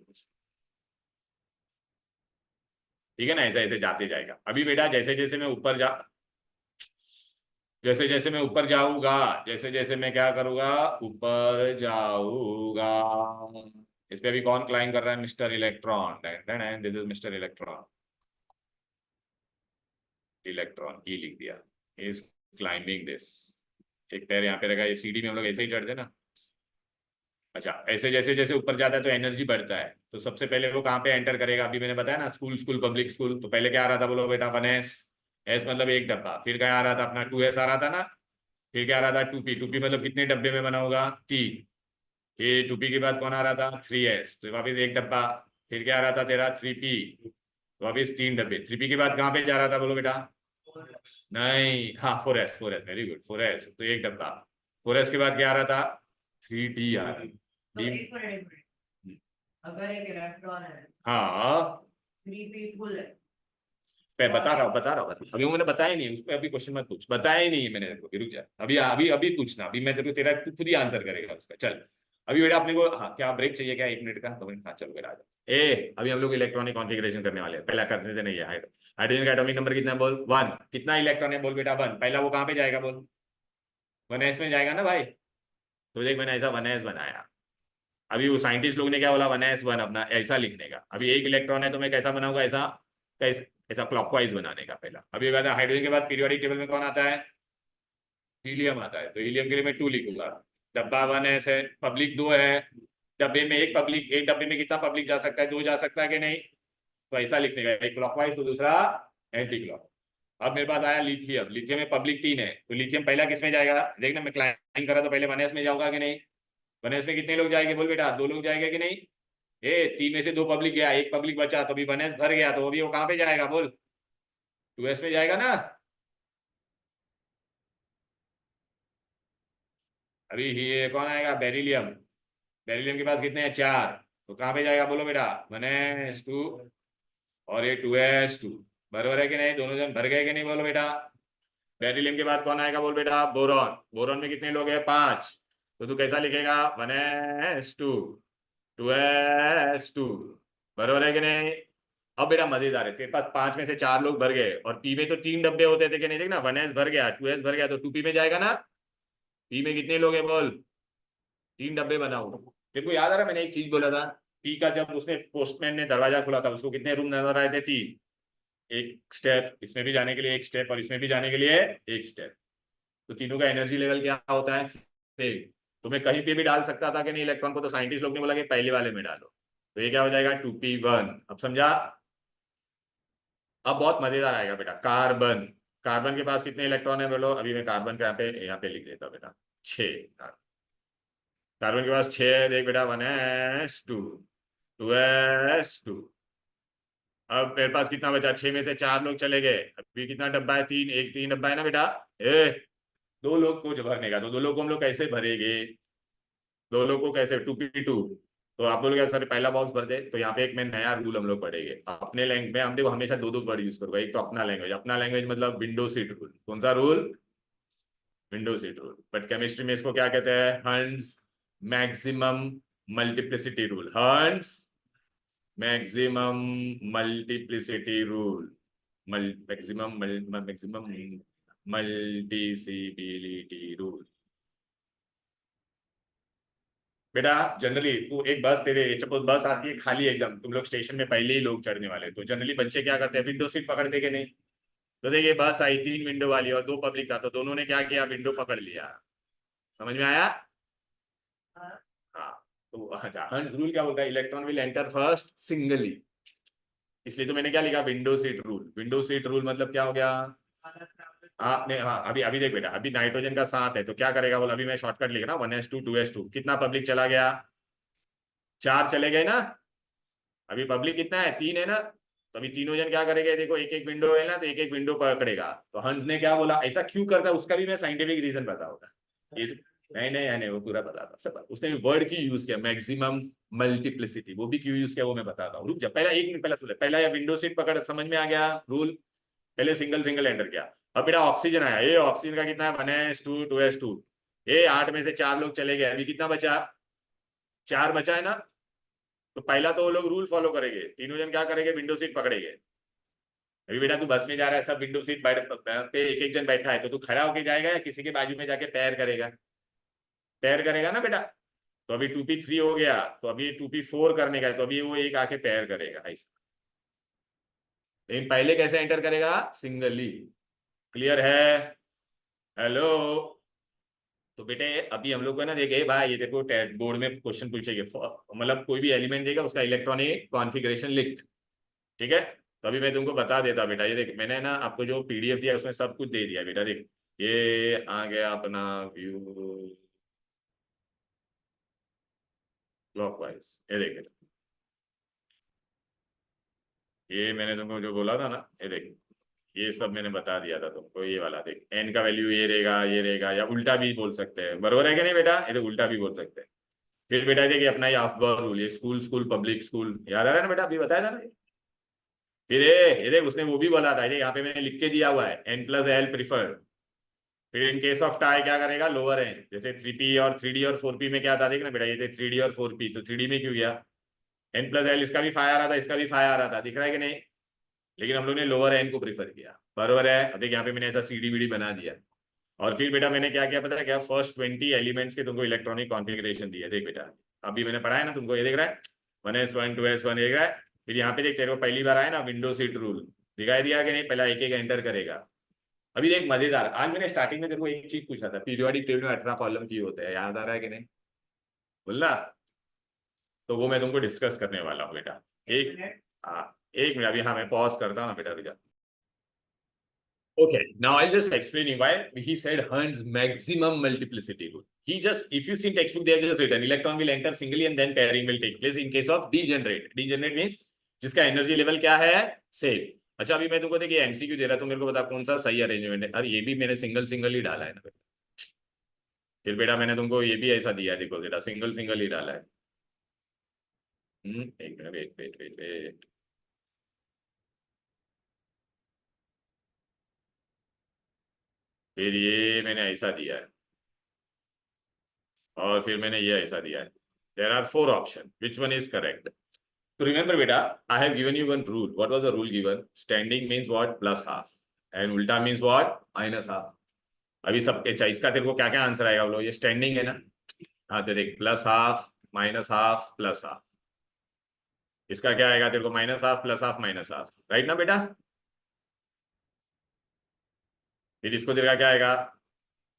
ठीक है ना, ऐसे ऐसे जाते जाएगा। अभी बेटा जैसे जैसे मैं ऊपर जा, जैसे जैसे मैं ऊपर जाऊंगा, जैसे जैसे मैं क्या करूंगा, ऊपर जाऊंगा, इस पे अभी कौन क्लाइम कर रहा है, mister electron, this is mister electron, electron E लिख दिया, इज क्लाइंबिंग दिस, एक पैर यहाँ पे रखा, ये सीढ़ी में हम लोग ऐसे ही चढ़ते ना। अच्छा, ऐसे जैसे जैसे ऊपर जाता है तो एनर्जी बढ़ता है, तो सबसे पहले वो कहाँ पे एंटर करेगा, अभी मैंने बताया ना, स्कूल, स्कूल पब्लिक स्कूल, तो पहले क्या आ रहा था बोलो बेटा, 1s, एस मतलब एक डब्बा, फिर क्या आ रहा था अपना 2s आ रहा था ना, फिर क्या आ रहा था 2p, 2p मतलब कितने डब्बे में बना होगा, 3, फिर 2p के बाद कौन आ रहा था, 3s, तो वापिस एक डब्बा, फिर क्या आ रहा था तेरा 3p, तो वापिस 3 डब्बे, 3p के बाद कहाँ पे जा रहा था बोलो बेटा, नहीं, हाँ 4s, 4s very good, 4s तो एक डब्बा, 4s के बाद क्या आ रहा था, 3d आ रहा था, तो D, एक मिनट, अगर एक इलेक्ट्रॉन है, हाँ 3p फुल है, बता रहा हूँ बता रहा हूँ, अभी मैंने बताया नहीं उस पर, अभी क्वेश्चन मत पूछ, बताया ही नहीं है मैंने तेरे को, रुक जा, अभी अभी अभी पूछना, अभी मैं तेरे को, तेरा तू खुद ही आंसर करेगा उसका, चल। अभी बेटा अपने को, हाँ क्या ब्रेक चाहिए क्या, 1 मिनट का, 2 मिनट, हाँ चलो बेटा आ जाओ। अभी हम लोग इलेक्ट्रॉनिक कॉन्फ़िगरेशन करने वाले हैं, पहला करने से नहीं है, हाइड्रोजन का एटॉमिक नंबर कितना है बोल, 1, कितना इलेक्ट्रॉन है बोल बेटा, 1, पहला वो कहाँ पे जाएगा बोल, 1s में जाएगा ना भाई, तो देख मैंने ऐसा 1s बनाया, अभी वो साइंटिस्ट लोग ने क्या बोला, 1s 1 अपना ऐसा लिखने का, अभी एक इलेक्ट्रॉन है तो मैं कैसा बनाऊंगा, ऐसा कैसे, ऐसा क्लॉकवाइज बनाने का पहला। अभी बात है हाइड्रोजन के बाद पीरियोडिक टेबल में कौन आता है, हीलियम आता है, तो हीलियम के लिए मैं 2 लिखूंगा, डब्बा 1s है, पब्लिक 2 है, डब्बे में एक पब्लिक, एक डब्बे में कितना पब्लिक जा सकता है, 2 जा सकता है कि नहीं, तो ऐसा लिखने का, एक क्लॉकवाइज तो दूसरा एंटी क्लॉक। अब मेरे पास आया लिथियम, लिथियम में पब्लिक 3 है, तो लिथियम पहला किसमें जाएगा, देखना मैं क्लाइम करा तो पहले 1s में जाऊंगा कि नहीं, 1s में कितने लोग जाएंगे बोल बेटा, 2 लोग जाएंगे कि नहीं, 3 में से 2 पब्लिक गया, एक पब्लिक बचा, तो अभी 1s भर गया, तो अभी वो कहाँ पे जाएगा बोल, 2s में जाएगा ना। अभी ये कौन आएगा, बेरिलियम, बेरिलियम के पास कितने हैं, 4, तो कहाँ पे जाएगा बोलो बेटा, 1s2, और ये 2s2, बराबर है कि नहीं, दोनों जन भर गए कि नहीं बोलो बेटा। बेरिलियम के बाद कौन आएगा बोल बेटा, बोरॉन, बोरॉन में कितने लोग हैं, 5, तो तू कैसा लिखेगा, 1s2, 2s2, बराबर है कि नहीं। अब बेटा मजेदार है, तेरे पास 5 में से 4 लोग भर गए, और पी में तो 3 डब्बे होते थे कि नहीं, देखना 1s भर गया, 2s भर गया, तो 2p में जाएगा ना, पी में कितने लोग हैं बोल, 3 डब्बे बनाओ। तेरे को याद आ रहा मैंने एक चीज बोला था, पी का जब उसने पोस्टमैन ने दरवाजा खोला था, उसको कितने रूम नजर आए थे, 3, एक स्टेप इसमें भी जाने के लिए, एक स्टेप, और इसमें भी जाने के लिए एक स्टेप, तो तीनों का एनर्जी लेवल क्या होता है, सेम। तो मैं कहीं पे भी डाल सकता था कि नहीं इलेक्ट्रॉन को, तो साइंटिस्ट लोग ने बोला कि पहले वाले में डालो, तो ये क्या हो जाएगा 2p1, अब समझा। अब बहुत मजेदार आएगा बेटा, कार्बन, कार्बन के पास कितने इलेक्ट्रॉन है बोलो, अभी मैं कार्बन के यहाँ पे लिख देता हूँ बेटा, 6, कार्बन के पास 6 है, देख बेटा, 1s2, 2s2, अब मेरे पास कितना बचा, 6 में से 4 लोग चले गए, अभी कितना डब्बा है, 3, एक 3 डब्बा है ना बेटा, ए 2 लोग को जो भरने का, तो 2 लोग को हम लोग कैसे भरेंगे, 2 लोग को कैसे, 2p2, तो आप बोलोगे सर पहला बॉक्स भर दे, तो यहाँ पे एक मैं नया रूल हम लोग पढ़ेंगे अपने लैंग्वेज में, हम देखो हमेशा 2 वर्ड यूज करूंगा, एक तो अपना लैंग्वेज, अपना लैंग्वेज मतलब विंडो सीट रूल, कौन सा rule, window seat rule, but chemistry में इसको क्या कहते हैं, Hund's maximum multiplicity rule, Hund's maximum multiplicity rule, maximum multiplicity rule, बेटा जनरली तू एक बस तेरे सपोज बस आती है खाली एकदम, तुम लोग स्टेशन में पहले ही लोग चढ़ने वाले, तो जनरली बच्चे क्या करते हैं, विंडो सीट पकड़ते कि नहीं। तो देखिए बस आई 3 विंडो वाली और 2 पब्लिक था, तो दोनों ने क्या किया, विंडो पकड़ लिया। समझ में आया? हाँ। तो अच्छा, हंट्स रूल क्या बोलता है, electron will enter first singly, इसलिए तो मैंने क्या लिखा, window seat rule. Window seat rule मतलब क्या हो गया, आपने हाँ अभी अभी देख बेटा, अभी नाइट्रोजन का 7 है तो क्या करेगा बोला, अभी मैं शॉर्टकट लिख रहा हूँ 1s2 2s2, कितना पब्लिक चला गया, 4 चले गए ना। अभी पब्लिक कितना है, 3 है ना। तो अभी तीनों जन क्या करेंगे, देखो एक एक विंडो है ना, तो एक एक विंडो पकड़ेगा। तो हंस ने क्या बोला, ऐसा क्यों करता है उसका भी मैं साइंटिफिक रीजन बता होगा। ये तो नहीं वो पूरा बता था सब, उसने वर्ड की यूज किया मैक्सिमम मल्टीप्लिसिटी, वो भी क्यों यूज किया वो मैं बताता हूँ, रुक जा, पहला 1 मिनट पहला सुन, पहला या विंडो सीट पकड़, समझ में आ गया रूल। पहले सिंगल सिंगल एंटर किया। अब बेटा ऑक्सीजन आया, ये ऑक्सीजन का कितना है, 1s2 2s2, ये 8 में से 4 लोग चले गए, अभी कितना बचा, 4 बचा है ना। तो पहला तो वो लोग रूल फॉलो करेंगे, तीनों जन क्या करेंगे, विंडो सीट पकड़ेंगे। अभी बेटा तू बस में जा रहा है, सब विंडो सीट पे एक एक जन बैठा है, तो तू खड़ा होके जाएगा या किसी के बाजू में जाके पैर करेगा, पैर करेगा ना बेटा। तो अभी 2p3 हो गया, तो अभी 2p4 करने का है, तो अभी वो एक आके पैर करेगा ऐसा। लेकिन पहले कैसे एंटर करेगा, सिंगली। क्लियर है? हेलो। तो बेटे अभी हम लोग को ना देखे भाई, ये देखो बोर्ड में क्वेश्चन पूछेंगे, मतलब कोई भी एलिमेंट देगा उसका इलेक्ट्रॉनिक कॉन्फ़िगरेशन लिख, ठीक है। तो अभी मैं तुमको बता देता बेटा, ये देख मैंने ना आपको जो पीडीएफ दिया उसमें सब कुछ दे दिया बेटा, देख ये आ गया अपना व्यू क्लॉकवाइज, ये देख बेटा, ये मैंने तुमको जो बोला था ना, ये देख ये सब मैंने बता दिया था तुमको, ये वाला देख एन का वैल्यू ये रहेगा, या उल्टा भी बोल सकते हैं, बरोबर है कि नहीं बेटा, ये तो उल्टा भी बोल सकते हैं। फिर बेटा देखिए अपना ये अफबर रूल, ये स्कूल स्कूल पब्लिक स्कूल, याद आ रहा है ना बेटा, अभी बताया था ना। फिर ये देख उसने वो भी बोला था, ये यहाँ पे मैंने लिख के दिया हुआ है, n+l प्रिफर्ड। फिर इन केस ऑफ टाई क्या करेगा, लोअर है, जैसे 3p और 3d और 4p में क्या था, देख ना बेटा, ये थे 3d और 4p, तो 3d में क्यों गया, n+l इसका भी 5 आ रहा था, इसका भी 5 आ रहा था, दिख रहा है कि नहीं। लेकिन हम लोग ने लोअर एन को प्रीफर किया, बरोबर है। अब देख यहाँ पे मैंने ऐसा सी डी वी डी बना दिया। और फिर बेटा मैंने क्या किया पता है क्या, फर्स्ट 20 एलिमेंट्स के तुमको इलेक्ट्रॉनिक कॉन्फ़िगरेशन दिया, देख बेटा अभी मैंने पढ़ा है ना तुमको, ये देख रहा है 1s1 2s1 देख रहा है। फिर यहाँ पे देख तेरे को पहली बार आया ना विंडो सीट रूल, दिखाई दिया कि नहीं, पहला एक एक एंटर करेगा। अभी देख मजेदार, आज मैंने स्टार्टिंग में तेरे को एक चीज पूछा था, पीरियोडिक टेबल में 18 कॉलम की होते हैं, याद आ रहा है कि नहीं, बोलना। तो वो मैं तुमको डिस्कस करने वाला हूँ बेटा। एक हाँ, 1 मिनट अभी, हाँ मैं पॉज करता हूँ ना बेटा, रुक। Okay, now I'll just explain you why he said Hund's maximum multiplicity rule. He just, if you see in textbook, they have just written electron will enter singly and then pairing will take place in case of degenerate. Degenerate means जिसका energy level क्या है, same. अच्छा अभी मैं तुमको देखिए MCQ दे रहा, तो मेरे को बता कौन सा सही अरेंजमेंट है। अरे ये भी मैंने सिंगल सिंगल ही डाला है ना बेटा। फिर बेटा मैंने तुमको ये भी ऐसा दिया है, देखो बेटा सिंगल सिंगल ही डाला है। 1 minute, wait wait wait wait, फिर ये मैंने ऐसा दिया है, और फिर मैंने ये ऐसा दिया है। There are 4 option, which one is correct. तो रिमेंबर बेटा, I have given you one rule, what was the rule given, standing means what, plus half, and उल्टा मींस व्हाट, माइनस हाफ। अभी सब अच्छा इसका तेरे को क्या क्या आंसर आएगा बोलो, ये स्टैंडिंग है ना। हाँ तो देख plus half minus half plus half, इसका क्या आएगा तेरे को, minus half plus half minus half, right ना बेटा। फिर इसको तेरे का क्या आएगा,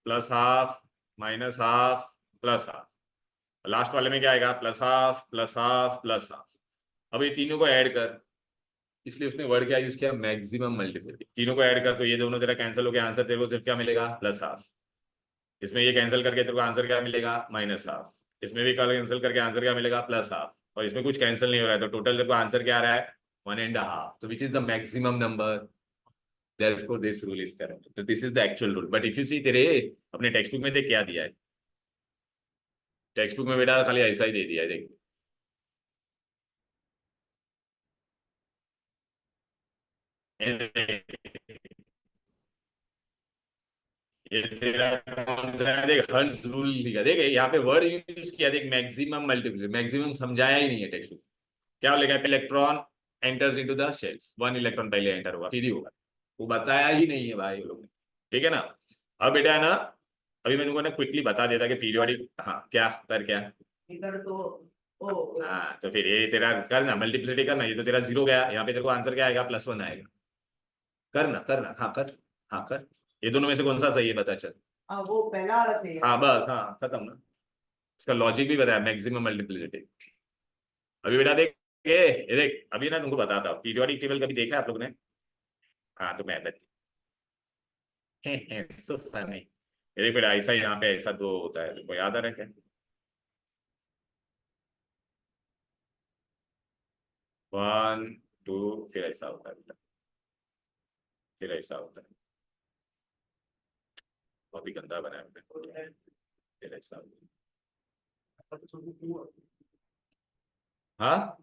plus half minus half plus half, last वाले में क्या आएगा, plus half plus half plus half. अब ये तीनों को ऐड कर, इसलिए उसने वर्ड क्या यूज किया, मैक्सिमम मल्टीप्लिसिटी। तीनों को ऐड कर तो ये दोनों तेरा कैंसिल हो गया, आंसर तेरे को सिर्फ क्या मिलेगा, प्लस हाफ। इसमें ये कैंसिल करके तेरे को आंसर क्या मिलेगा, माइनस हाफ। इसमें भी कैंसिल करके आंसर क्या मिलेगा, प्लस हाफ। और इसमें कुछ कैंसिल नहीं हो रहा है, तो टोटल तेरे को आंसर क्या आ रहा है, 1.5। तो which is the maximum number, therefore this rule is correct. तो this is the actual rule, but if you see तेरे अपने टेक्स्ट बुक में देख क्या दिया है, टेक्स्ट बुक में बेटा खाली ऐसा ही दे दिया है, देख ये तेरा कौन सा है, देख हर्ट्ज रूल लिखा, देख यहाँ पे वर्ड यूज किया, देख मैक्सिमम मल्टीप्लिसिटी, मैक्सिमम समझाया ही नहीं है टेक्स्ट बुक। क्या लिखा है, electron enters into the shells, 1 electron पहले एंटर हुआ फिर ही होगा, वो बताया ही नहीं है भाई वो लोग ने, ठीक है ना। अब बेटा है ना, अभी मैं तुमको ना क्विकली बता देता कि पीरियोडिक, हाँ क्या कर क्या, इधर तो ओ हाँ तो फिर ये तेरा करना, मल्टीप्लिसिटी करना, ये तो तेरा 0 गया, यहाँ पे तेरे को आंसर क्या आएगा, +1 आएगा। करना करना, हाँ कर, हाँ कर। ये दोनों में से कौन सा सही है बता चल। वो पहला वाला सही है। हाँ बस, हाँ खत्म ना। इसका लॉजिक भी बताया, मैक्सिमम मल्टीप्लिसिटी। अभी बेटा देख, ये देख अभी ना तुमको बताता हूँ, पीरियोडिक टेबल कभी देखा है आप लोग ने? हाँ तो मैं सो फनी। ये देख बेटा, ऐसा यहाँ पे ऐसा 2 होता है, तुमको याद आ रहा है क्या? 1 2, फिर ऐसा होता है बेटा, फिर ऐसा होता है। बहुत ही गंदा बनाया मैंने, फिर ऐसा होता है। हाँ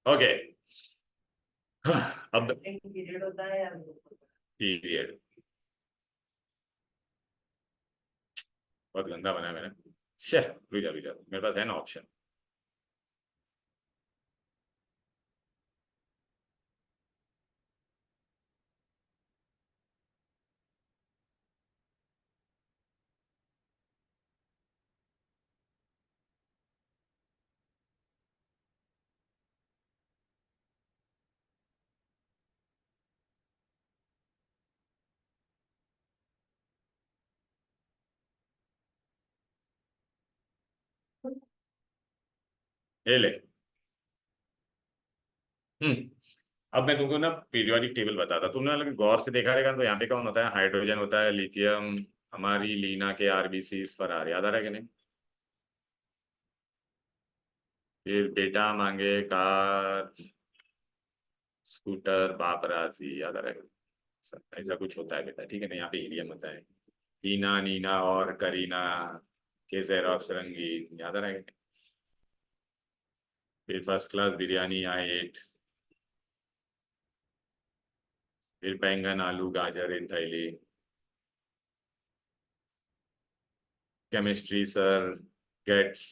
ओके। अब एक पीरियड होता है या पीरियड बहुत गंदा बनाया मैंने। रुक जा रुक जा, मेरे पास है ना ऑप्शन। ये ले। हम्म। अब मैं तुमको ना पीरियोडिक टेबल बताता, तुमने अगर गौर से देखा रहेगा तो यहाँ पे कौन होता है, हाइड्रोजन होता है, लिथियम, हमारी लीना के आरबीसी फरार, याद आ रहा है कि नहीं? फिर बेटा मांगे कार, स्कूटर, बाप राजी, याद आ रहा है? ऐसा कुछ होता है बेटा, ठीक है ना? यहाँ पे हीलियम होता है, हीना, नीना और करीना के जेरोक्स रंगीन, याद आ रहा है? फिर first class biryani I ate, फिर बैंगन, आलू, गाजर इन थैली, chemistry sir gets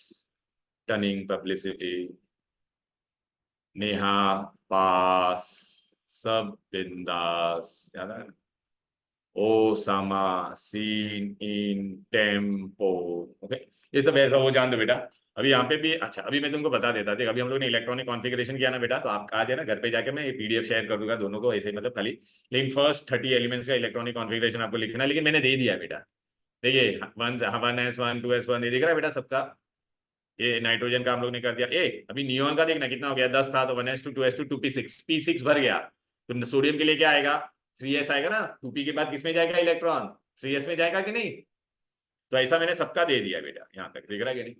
turning publicity, Neha pass, सब बिंदास, याद है? Osama seen in tempo. Okay, ये सब ऐसा वो जान दो बेटा। अभी यहाँ पे भी अच्छा, अभी मैं तुमको बता देता था, अभी हम लोग ने इलेक्ट्रॉनिक कॉन्फ़िगरेशन किया ना बेटा, तो आप आज है ना घर पे जाके मैं ये पीडीएफ शेयर कर दूंगा दोनों को, ऐसे मतलब खाली। लेकिन फर्स्ट 30 एलिमेंट्स का इलेक्ट्रॉनिक कॉन्फ़िगरेशन आपको लिखना है, लेकिन मैंने दे दिया है बेटा। देखिए 1s1 2s1 ये दिख रहा है बेटा सबका। ये नाइट्रोजन का हम लोग ने कर दिया। ए अभी नियोन का देखना कितना हो गया, 10 था तो 1s2 2s2 2p6, p6 भर गया। तो सोडियम के लिए क्या आएगा, 3s आएगा ना, 2p के बाद किसमें जाएगा इलेक्ट्रॉन, 3s में जाएगा कि नहीं? तो ऐसा मैंने सबका दे दिया बेटा, यहाँ तक दिख रहा है कि नहीं?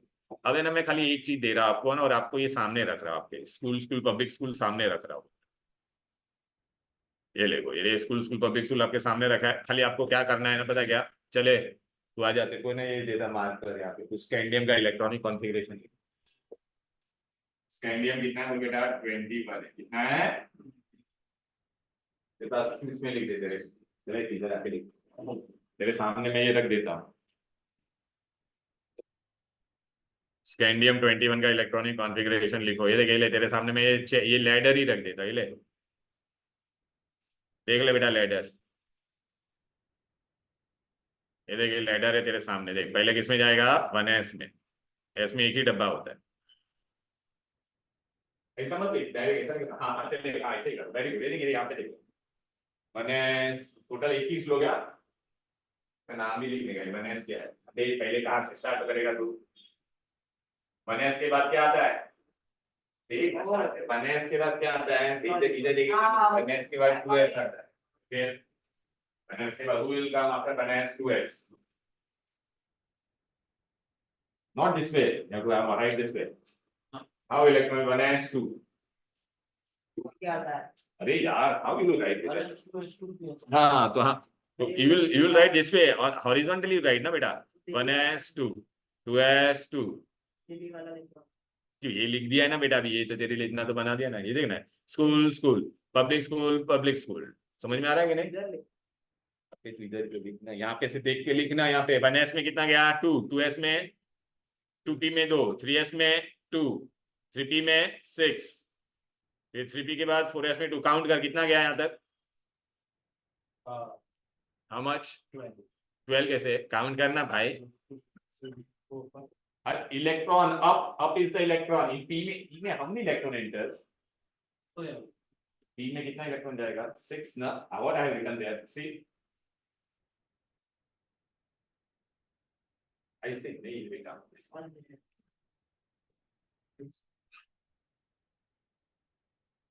अब है ना मैं खाली एक चीज दे रहा आपको ना, और आपको ये सामने रख रहा हूँ, आपके स्कूल स्कूल पब्लिक स्कूल सामने रख रहा हूँ। ये देखो, ये स्कूल स्कूल पब्लिक स्कूल आपके सामने रखा है, खाली आपको क्या करना है ना पता क्या, चले तू आ जाते कोई ना, ये देता मार्क कर यहाँ पे, तो स्कैंडियम का इलेक्ट्रॉनिक कॉन्फ़िगरेशन। स्कैंडियम कितना है बेटा, 21 कितना है? इसमें लिख दे तेरे, चले इधर आके लिख, तेरे सामने मैं ये रख देता हूँ। स्कैंडियम 21 का इलेक्ट्रॉनिक कॉन्फ़िगरेशन लिखो, ये देख, ये ले तेरे सामने मैं ये लैडर ही रख देता, ये ले देख ले बेटा लैडर, ये देख ये लैडर है तेरे सामने, देख पहले किसमें जाएगा, 1s में, एस में एक ही डब्बा होता है। ऐसा मत लिख डायरेक्ट, ऐसा हाँ हाँ चल, हाँ ऐसे ही कर, वेरी गुड, ये देखिए यहाँ पे देखो, 1s टोटल 21 लोग हैं, का नाम भी लिखने का, 1s क्या है, देख पहले कहाँ से स्टार्ट करेगा तू, 1s के बाद क्या आता है, देख 1s के बाद क्या आता है, इधर इधर देखिए, 1s के बाद 2s आता है, फिर 1s के बाद who will come after 1s 2s, not this way, you have to write this way, how electron 1s 2, क्या आता है? अरे यार how will you write it? 1s2 हाँ तो हाँ, तो you will write this way, और horizontally write ना बेटा, 1s2 2s2, दिल्ली वाला लिख दो। क्यों ये लिख दिया है ना बेटा, अभी ये तो तेरे लिए इतना तो बना दिया ना, ये देखना है, स्कूल स्कूल पब्लिक स्कूल, समझ में आ रहा है कि नहीं? इधर लिख। तो इधर पे लिखना, यहाँ पे से देख के लिखना, यहाँ पे 1s में कितना गया 2, 2s में 2p में 2, 3s में 2, 3p में 6, फिर 3p के बाद 4s में 2 काउंट कर, कितना गया यहाँ तक? How much? 12 कैसे काउंट करना भाई? Electron up is the electron in p में how many electron enters? p में कितना इलेक्ट्रॉन जाएगा? 6 ना, what I have written there, see ऐसे नहीं बेटा,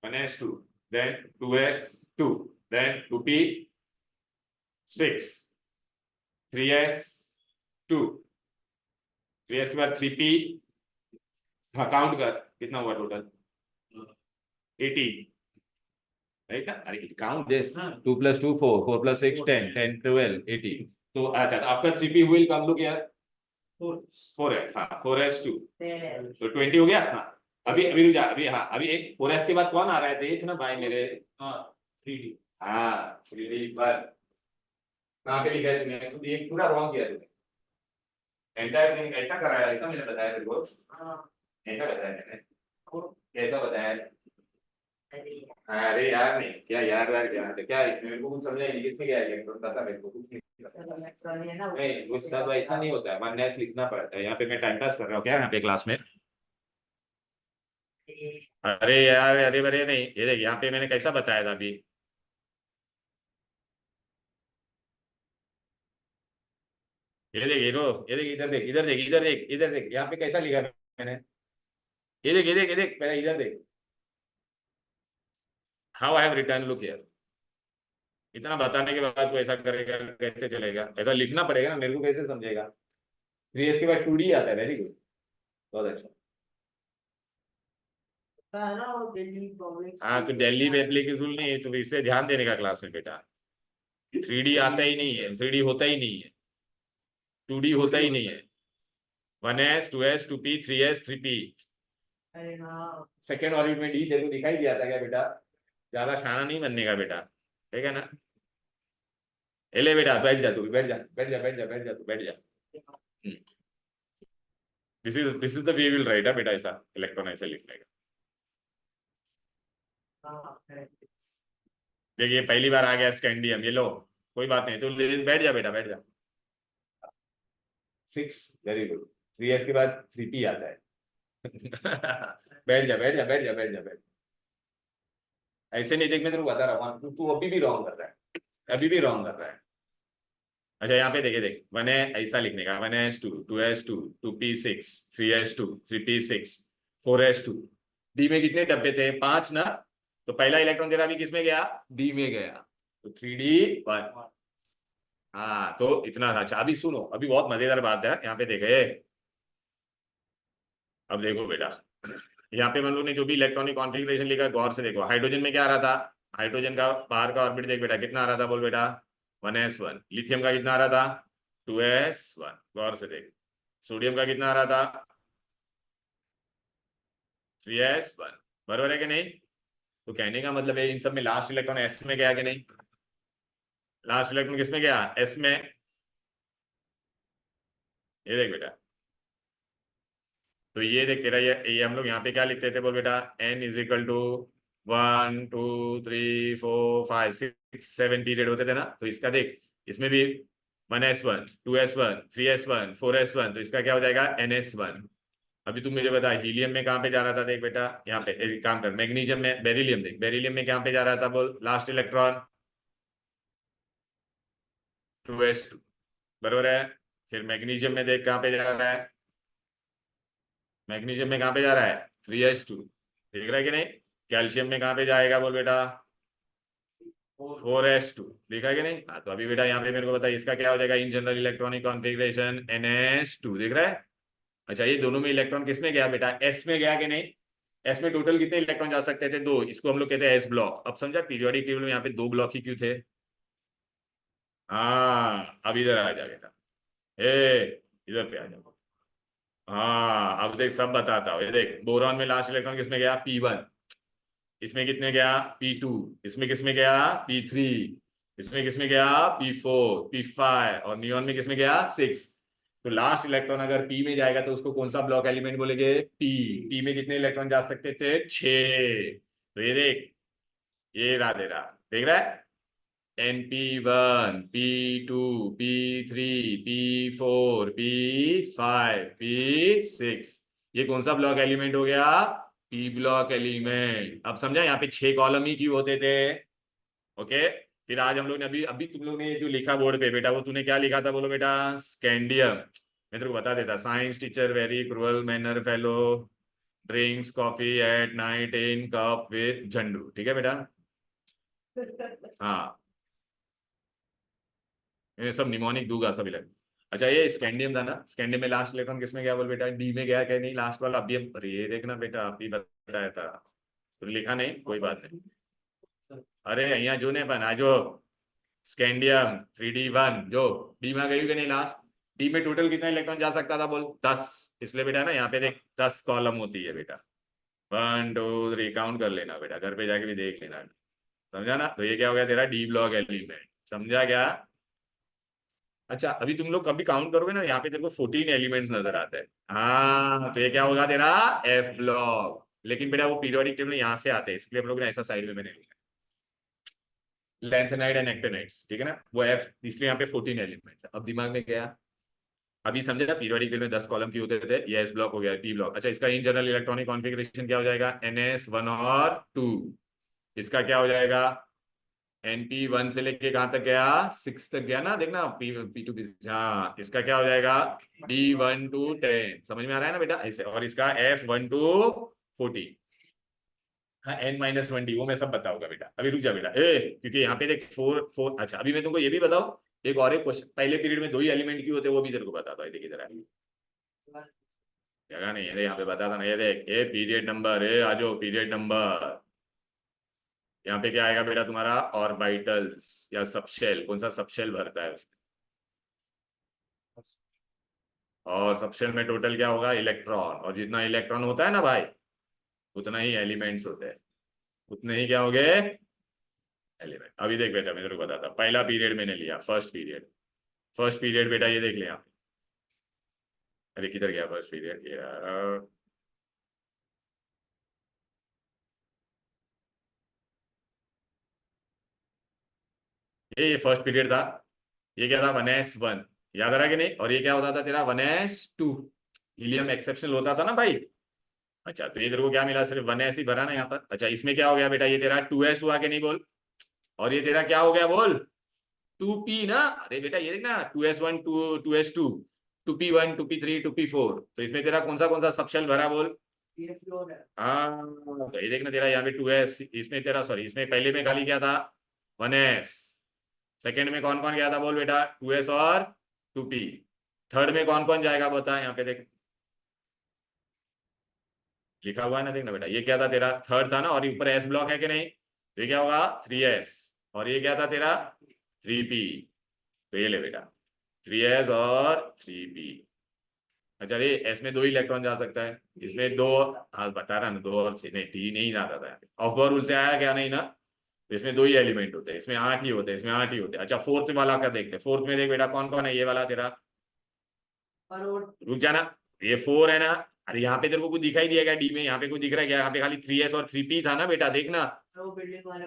1s2, then 2s2, then 2p 6, 3s2, 3s के बाद 3p, हाँ काउंट कर कितना हुआ टोटल? 18, राइट ना? अरे काउंट दिस, 2 + 2 4, 4 + 6 10, 10 12 18. तो अच्छा, after 3p will come, look here 4s, हाँ 4s2, तो 20 हो गया। हाँ अभी अभी रुक जा, अभी हाँ अभी एक 4s के बाद कौन आ रहा है देख ना भाई मेरे, 3d, हाँ 3d पर कहाँ पे लिखा है तुमने? तो ये पूरा रॉन्ग किया तुमने, एंटायर थिंग ऐसा कराया, ऐसा मैंने बताया तेरे को, ऐसा बताया मैंने, कैसा बताया? अरे यार नहीं, क्या यार क्या तो क्या मेरे को कुछ समझा ही नहीं, किसमें क्या है इलेक्ट्रॉन पता मेरे को कुछ नहीं नहीं, वो सब ऐसा नहीं होता है, 1s लिखना पड़ता है। यहाँ पे मैं टाइम पास कर रहा हूँ क्या यहाँ पे क्लास में? अरे यार अरे अरे नहीं, ये देख यहाँ पे मैंने कैसा बताया था अभी, ये देख हीरो, ये देख इधर देख, इधर देख, इधर देख, इधर देख, यहाँ पे कैसा लिखा है मैंने, ये देख ये देख ये देख, पहले इधर देख, how I have return, look here. इतना बताने के बाद तो ऐसा करेगा कैसे चलेगा? ऐसा लिखना पड़ेगा ना, मेरे को कैसे समझेगा? 3s के बाद 2d आता है, वेरी गुड, बहुत अच्छा। हाँ तो दिल्ली में एप्लीकेशन नहीं है तो इसे ध्यान देने का क्लास में बेटा, 3d आता ही नहीं है, 3d होता ही नहीं है, 2d होता ही नहीं है, 1s 2s 2p 3s 3p। अरे हाँ, सेकेंड ऑर्बिट में डी तेरे को दिखाई दिया था क्या बेटा? ज्यादा शाना नहीं बनने का बेटा, ठीक है ना? ले बेटा बैठ जा, तू बैठ जा बैठ जा बैठ जा बैठ जा, तू बैठ जा। This is the way will write बेटा, ऐसा इलेक्ट्रॉन ऐसे लिखने का। देखिए पहली बार आ गया स्कैंडियम, ये लो कोई बात नहीं, तो बैठ जा बेटा बैठ जा। 6, वेरी गुड, 3s के बाद 3p आता है। बैठ जा बैठ जा बैठ जा बैठ जा बैठ, ऐसे नहीं, देख मैं तेरे को बता रहा हूँ, तू अभी भी रॉन्ग कर रहा है, अभी भी रॉन्ग कर रहा है। अच्छा यहाँ पे देखे देख, 1s ऐसा लिखने का, 1s2 2s2 2p6 3s2 3p6 4s2। D में कितने डब्बे थे? 5 ना, तो पहला इलेक्ट्रॉन तेरा अभी किसमें गया? डी में गया, तो 3d1। हाँ तो इतना था। अच्छा अभी सुनो, अभी बहुत मजेदार बात है यहाँ पे देखे, अब देखो बेटा, यहाँ पे हम लोग ने जो भी इलेक्ट्रॉनिक कॉन्फ़िगरेशन लिखा गौर से देखो। हाइड्रोजन में क्या आ रहा था? हाइड्रोजन का बाहर का ऑर्बिट देख बेटा, कितना आ रहा था बोल बेटा? 1s1। लिथियम का कितना आ रहा था? 2s1, गौर से देख। सोडियम का कितना आ रहा था? 3s1, बराबर है कि नहीं? तो कहने का मतलब है इन सब में लास्ट इलेक्ट्रॉन एस में गया कि नहीं? लास्ट इलेक्ट्रॉन किस में गया? एस में। ये देख बेटा, तो ये देख तेरा ये हम लोग यहाँ पे क्या लिखते थे बोल बेटा? n is equal to 1 2 3 4 5 6 7 period होते थे ना, तो इसका देख, इसमें भी 1s1 2s1 3s1 4s1, तो इसका क्या हो जाएगा? ns1। अभी तू मुझे बता, हीलियम में कहाँ पे जा रहा था? देख बेटा यहाँ पे एक काम कर, मैग्नीशियम में, बेरिलियम देख, बेरिलियम में कहाँ पे जा रहा था बोल? लास्ट इलेक्ट्रॉन 2s2, बरोबर है। फिर मैग्नीशियम में देख कहाँ पे जा रहा है? मैग्नीशियम में कहाँ पे जा रहा है? 3s2, देख रहा है कि नहीं? कैल्शियम में कहाँ पे जाएगा बोल बेटा? 4s2, देखा है कि नहीं? हाँ तो अभी बेटा यहाँ पे मेरे को बताइए इसका क्या हो जाएगा? In general electronic configuration ns2, देख रहा है? अच्छा ये दोनों में इलेक्ट्रॉन किस में गया बेटा? एस में गया कि नहीं? एस में टोटल कितने इलेक्ट्रॉन जा सकते थे? 2, इसको हम लोग कहते हैं एस ब्लॉक। अब समझा पीरियोडिक टेबल में यहाँ पे 2 ब्लॉक ही क्यों थे? हाँ अब इधर आ जा बेटा, इधर पे आ जाओ। हाँ अब देख सब बताता हूँ, ये देख बोरॉन में लास्ट इलेक्ट्रॉन किसमें गया? p1। इसमें कितने गया? p2। इसमें किसमें गया? p3। इसमें किसमें गया? p4 p5, और नियॉन में किसमें गया? 6। तो लास्ट इलेक्ट्रॉन अगर p में जाएगा तो उसको कौन सा ब्लॉक एलिमेंट बोलेंगे? p। p में कितने इलेक्ट्रॉन जा सकते थे? 6। तो ये देख, ये रहा तेरा, देख रहा है, NP1, P2, P3, P4, P5, P6, ये कौन सा ब्लॉक एलिमेंट हो गया? P block element. अब समझा यहाँ पे 6 कॉलम ही क्यों होते थे? ओके। फिर आज हम लोग ने अभी अभी तुम लोग ने जो लिखा बोर्ड पे बेटा, वो तूने क्या लिखा था बोलो बेटा? स्कैंडियम। मैं तेरे को बता देता, science teacher very cruel manner fellow, drinks coffee at night in cup with Jhandu. ठीक है बेटा? हाँ, ये सब निमोनिक दूंगा सभी लग। अच्छा, ये स्कैंडियम था ना, स्कैंडियम में लास्ट इलेक्ट्रॉन किसमें गया बोल बेटा? डी में गया क्या? नहीं, लास्ट वाला अभी हम, अरे ये देखना बेटा, आप ही बताया था, तो लिखा नहीं, कोई बात नहीं। अरे यहाँ जो ने बना जो स्कैंडियम 3D1 जो डी में गई कि नहीं लास्ट, डी में टोटल कितना इलेक्ट्रॉन जा सकता था बोल? 10। इसलिए बेटा ना यहाँ पे देख 10 कॉलम होती है बेटा, 1 2 3 काउंट कर लेना बेटा, घर पे जाके भी देख लेना, समझा ना? तो ये क्या हो गया तेरा डी ब्लॉक एलिमेंट, समझा क्या? अच्छा, अभी तुम लोग कभी काउंट करोगे ना, यहाँ पे तेरे को 14 एलिमेंट्स नजर आते हैं। हाँ, तो ये क्या होगा तेरा? F block. लेकिन बेटा वो पीरियोडिक टेबल यहाँ से आते हैं, इसलिए हम लोग ने ऐसा साइड में मैंने लिखा, लैंथेनाइड एंड एक्टिनाइड्स, ठीक है ना, वो एफ, इसलिए यहाँ पे 14 एलिमेंट्स। अब दिमाग में गया? अभी समझा, पीरियोडिक टेबल में 10 कॉलम की होते थे, ये एस ब्लॉक हो गया, पी ब्लॉक। अच्छा, इसका इन जनरल इलेक्ट्रॉनिक कॉन्फ़िगरेशन क्या हो जाएगा? NS1 और 2। इसका क्या हो जाएगा? NP1 से लेके कहां तक गया? 6 तक गया ना, देखना, P2 हाँ, इसका क्या हो जाएगा? D1 to 10। समझ में आ रहा है ना बेटा? ऐसे। और इसका F1 to 40। हाँ, N-1D, वो मैं सब बताऊंगा बेटा, अभी रुक जा बेटा, क्योंकि यहाँ पे देख 4 4। अच्छा, अभी मैं तुमको ये भी बताऊं, एक और एक क्वेश्चन, पहले पीरियड में 2 ही एलिमेंट क्यों होते हैं वो भी तेरे को बताता हूँ। देखिए जरा, जगह नहीं है यहाँ पे, बताता ना, ये देख, ये पीरियड नंबर है, आ जाओ, पीरियड नंबर। यहाँ पे क्या आएगा बेटा तुम्हारा? ऑर्बिटल्स या सबशेल, कौन सा सबशेल भरता है उसमें, और सबशेल में टोटल क्या होगा? इलेक्ट्रॉन। और जितना इलेक्ट्रॉन होता है ना भाई, उतना ही एलिमेंट्स होते हैं, उतने ही क्या हो गए? एलिमेंट। अभी देख बेटा, मैं तेरे को बताता, पहला पीरियड मैंने लिया, फर्स्ट पीरियड। फर्स्ट पीरियड बेटा ये देख ले यहाँ पे, अरे किधर गया फर्स्ट पीरियड यार? ये फर्स्ट पीरियड था, ये क्या था? 1s1, याद आ रहा कि नहीं? और ये क्या होता था तेरा? 1s2, हीलियम एक्सेप्शनल होता था ना भाई। अच्छा, तो ये तेरे को क्या मिला? सिर्फ 1s ही भरा ना यहाँ पर। अच्छा, इसमें क्या हो गया बेटा? ये तेरा 2s हुआ कि नहीं बोल? और ये तेरा क्या हो गया बोल? 2p ना। अरे बेटा ये देखना, 2s1 2s2, 2p1 2p3 2p4, तो इसमें तेरा कौन सा सबशेल भरा बोल? ये फ्लोर है। हाँ, तो ये देखना तेरा यहाँ पे 2s, इसमें तेरा, सॉरी, इसमें पहले में खाली क्या था? 1s। सेकंड में कौन कौन गया था बोल बेटा? 2s और 2p। थर्ड में कौन कौन जाएगा बता, यहाँ पे देख, लिखा हुआ है ना, देखना बेटा, ये क्या था तेरा? थर्ड था ना, और ऊपर एस ब्लॉक है कि नहीं? तो ये क्या होगा? 3s। और ये क्या था तेरा? 3p। तो ये ले बेटा, 3s और 3p। अच्छा, ये एस में 2 इलेक्ट्रॉन जा सकता है, इसमें 2, हाँ बता रहा ना, 2 और 6 नहीं, टी नहीं जाता था। ऑफ बोर रूल से आया क्या? नहीं ना। तो इसमें 2 ही एलिमेंट होते हैं, इसमें 8 ही होते हैं, इसमें 8 ही होते हैं। अच्छा, फोर्थ वाला का देखते हैं, फोर्थ में देख बेटा कौन कौन है, ये वाला तेरा, और वो रुक जाना, ये 4 है ना। अरे यहाँ पे तेरे को कुछ दिखाई दिएगा डी में? यहाँ पे कुछ दिख रहा है क्या? यहाँ पे खाली 3s और 3p था ना बेटा, देखना। वो बिल्डिंग वाले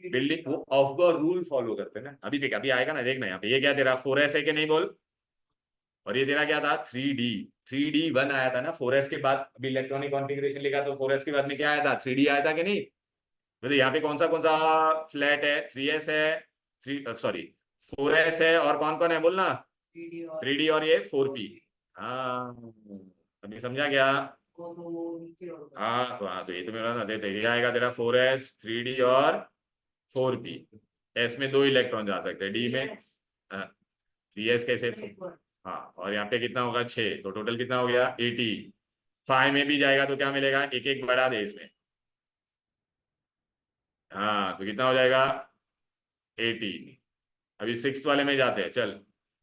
बिल्डिंग, वो ऑफ द रूल फॉलो करते हैं ना। अभी देख, अभी आएगा ना, देखना यहाँ पे, ये क्या तेरा 4s है कि नहीं बोल? और ये तेरा क्या था? 3D 1 आया था ना 4s के बाद, अभी इलेक्ट्रॉनिक कॉन्फ़िगरेशन लिखा तो 4s के बाद में क्या आया था? 3D आया था कि नहीं? तो यहाँ पे कौन सा फ्लैट है? 3s है, 3 सॉरी 4s है, और कौन कौन है बोलना? 3D और ये 4p। हाँ, अभी समझा क्या? वो तो वो नीचे होगा। हाँ, तो ये तो मेरा ना देते, ये आएगा तेरा 4s 3D और 4p। एस में 2 इलेक्ट्रॉन जा सकते हैं, डी में, हाँ, 3s कैसे? हाँ, और यहाँ पे कितना होगा? 6, तो टोटल कितना हो गया? 80। 5 में भी जाएगा तो क्या मिलेगा? एक एक बढ़ा दे इसमें, हाँ, तो कितना हो जाएगा? 80। अभी सिक्स वाले में जाते हैं, चल।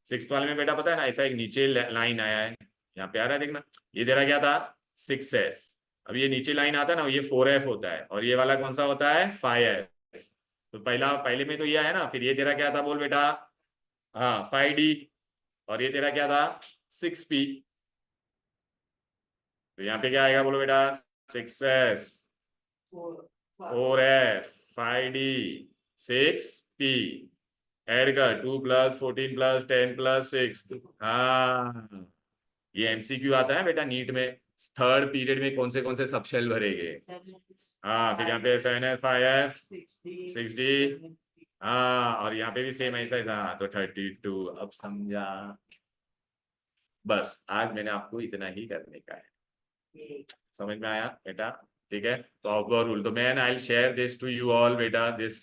सिक्स वाले में बेटा पता है ना, ऐसा एक नीचे लाइन आया है, यहाँ पे आ रहा है देखना, ये तेरा क्या था? 6s। अब ये नीचे लाइन आता है ना, ये 4f होता है, और ये वाला कौन सा होता है? 5f। तो पहले में तो ये आया ना, फिर ये तेरा क्या था बोल बेटा? हाँ, 5d। और ये तेरा क्या था? 6p। तो यहाँ पे क्या आएगा बोलो बेटा? 6s। 4F 5D 6P add कर 2 + 14 + 10 + 6 हाँ ये एमसीक्यू आता है बेटा नीट में थर्ड पीरियड में कौन से सब शेल भरेंगे हाँ फिर यहाँ पे 7F 5F 6D हाँ और यहाँ पे भी सेम ऐसा ही था तो 32 अब समझा बस आज मैंने आपको इतना ही करने का है समझ में आया बेटा ठीक है तो ऑफ रूल तो man I share this to you all बेटा this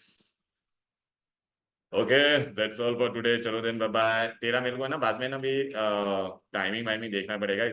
okay that's all for today चलो देन बाय बाय तेरा मेरे को है ना बाद में ना भी टाइमिंग वाइमिंग देखना पड़ेगा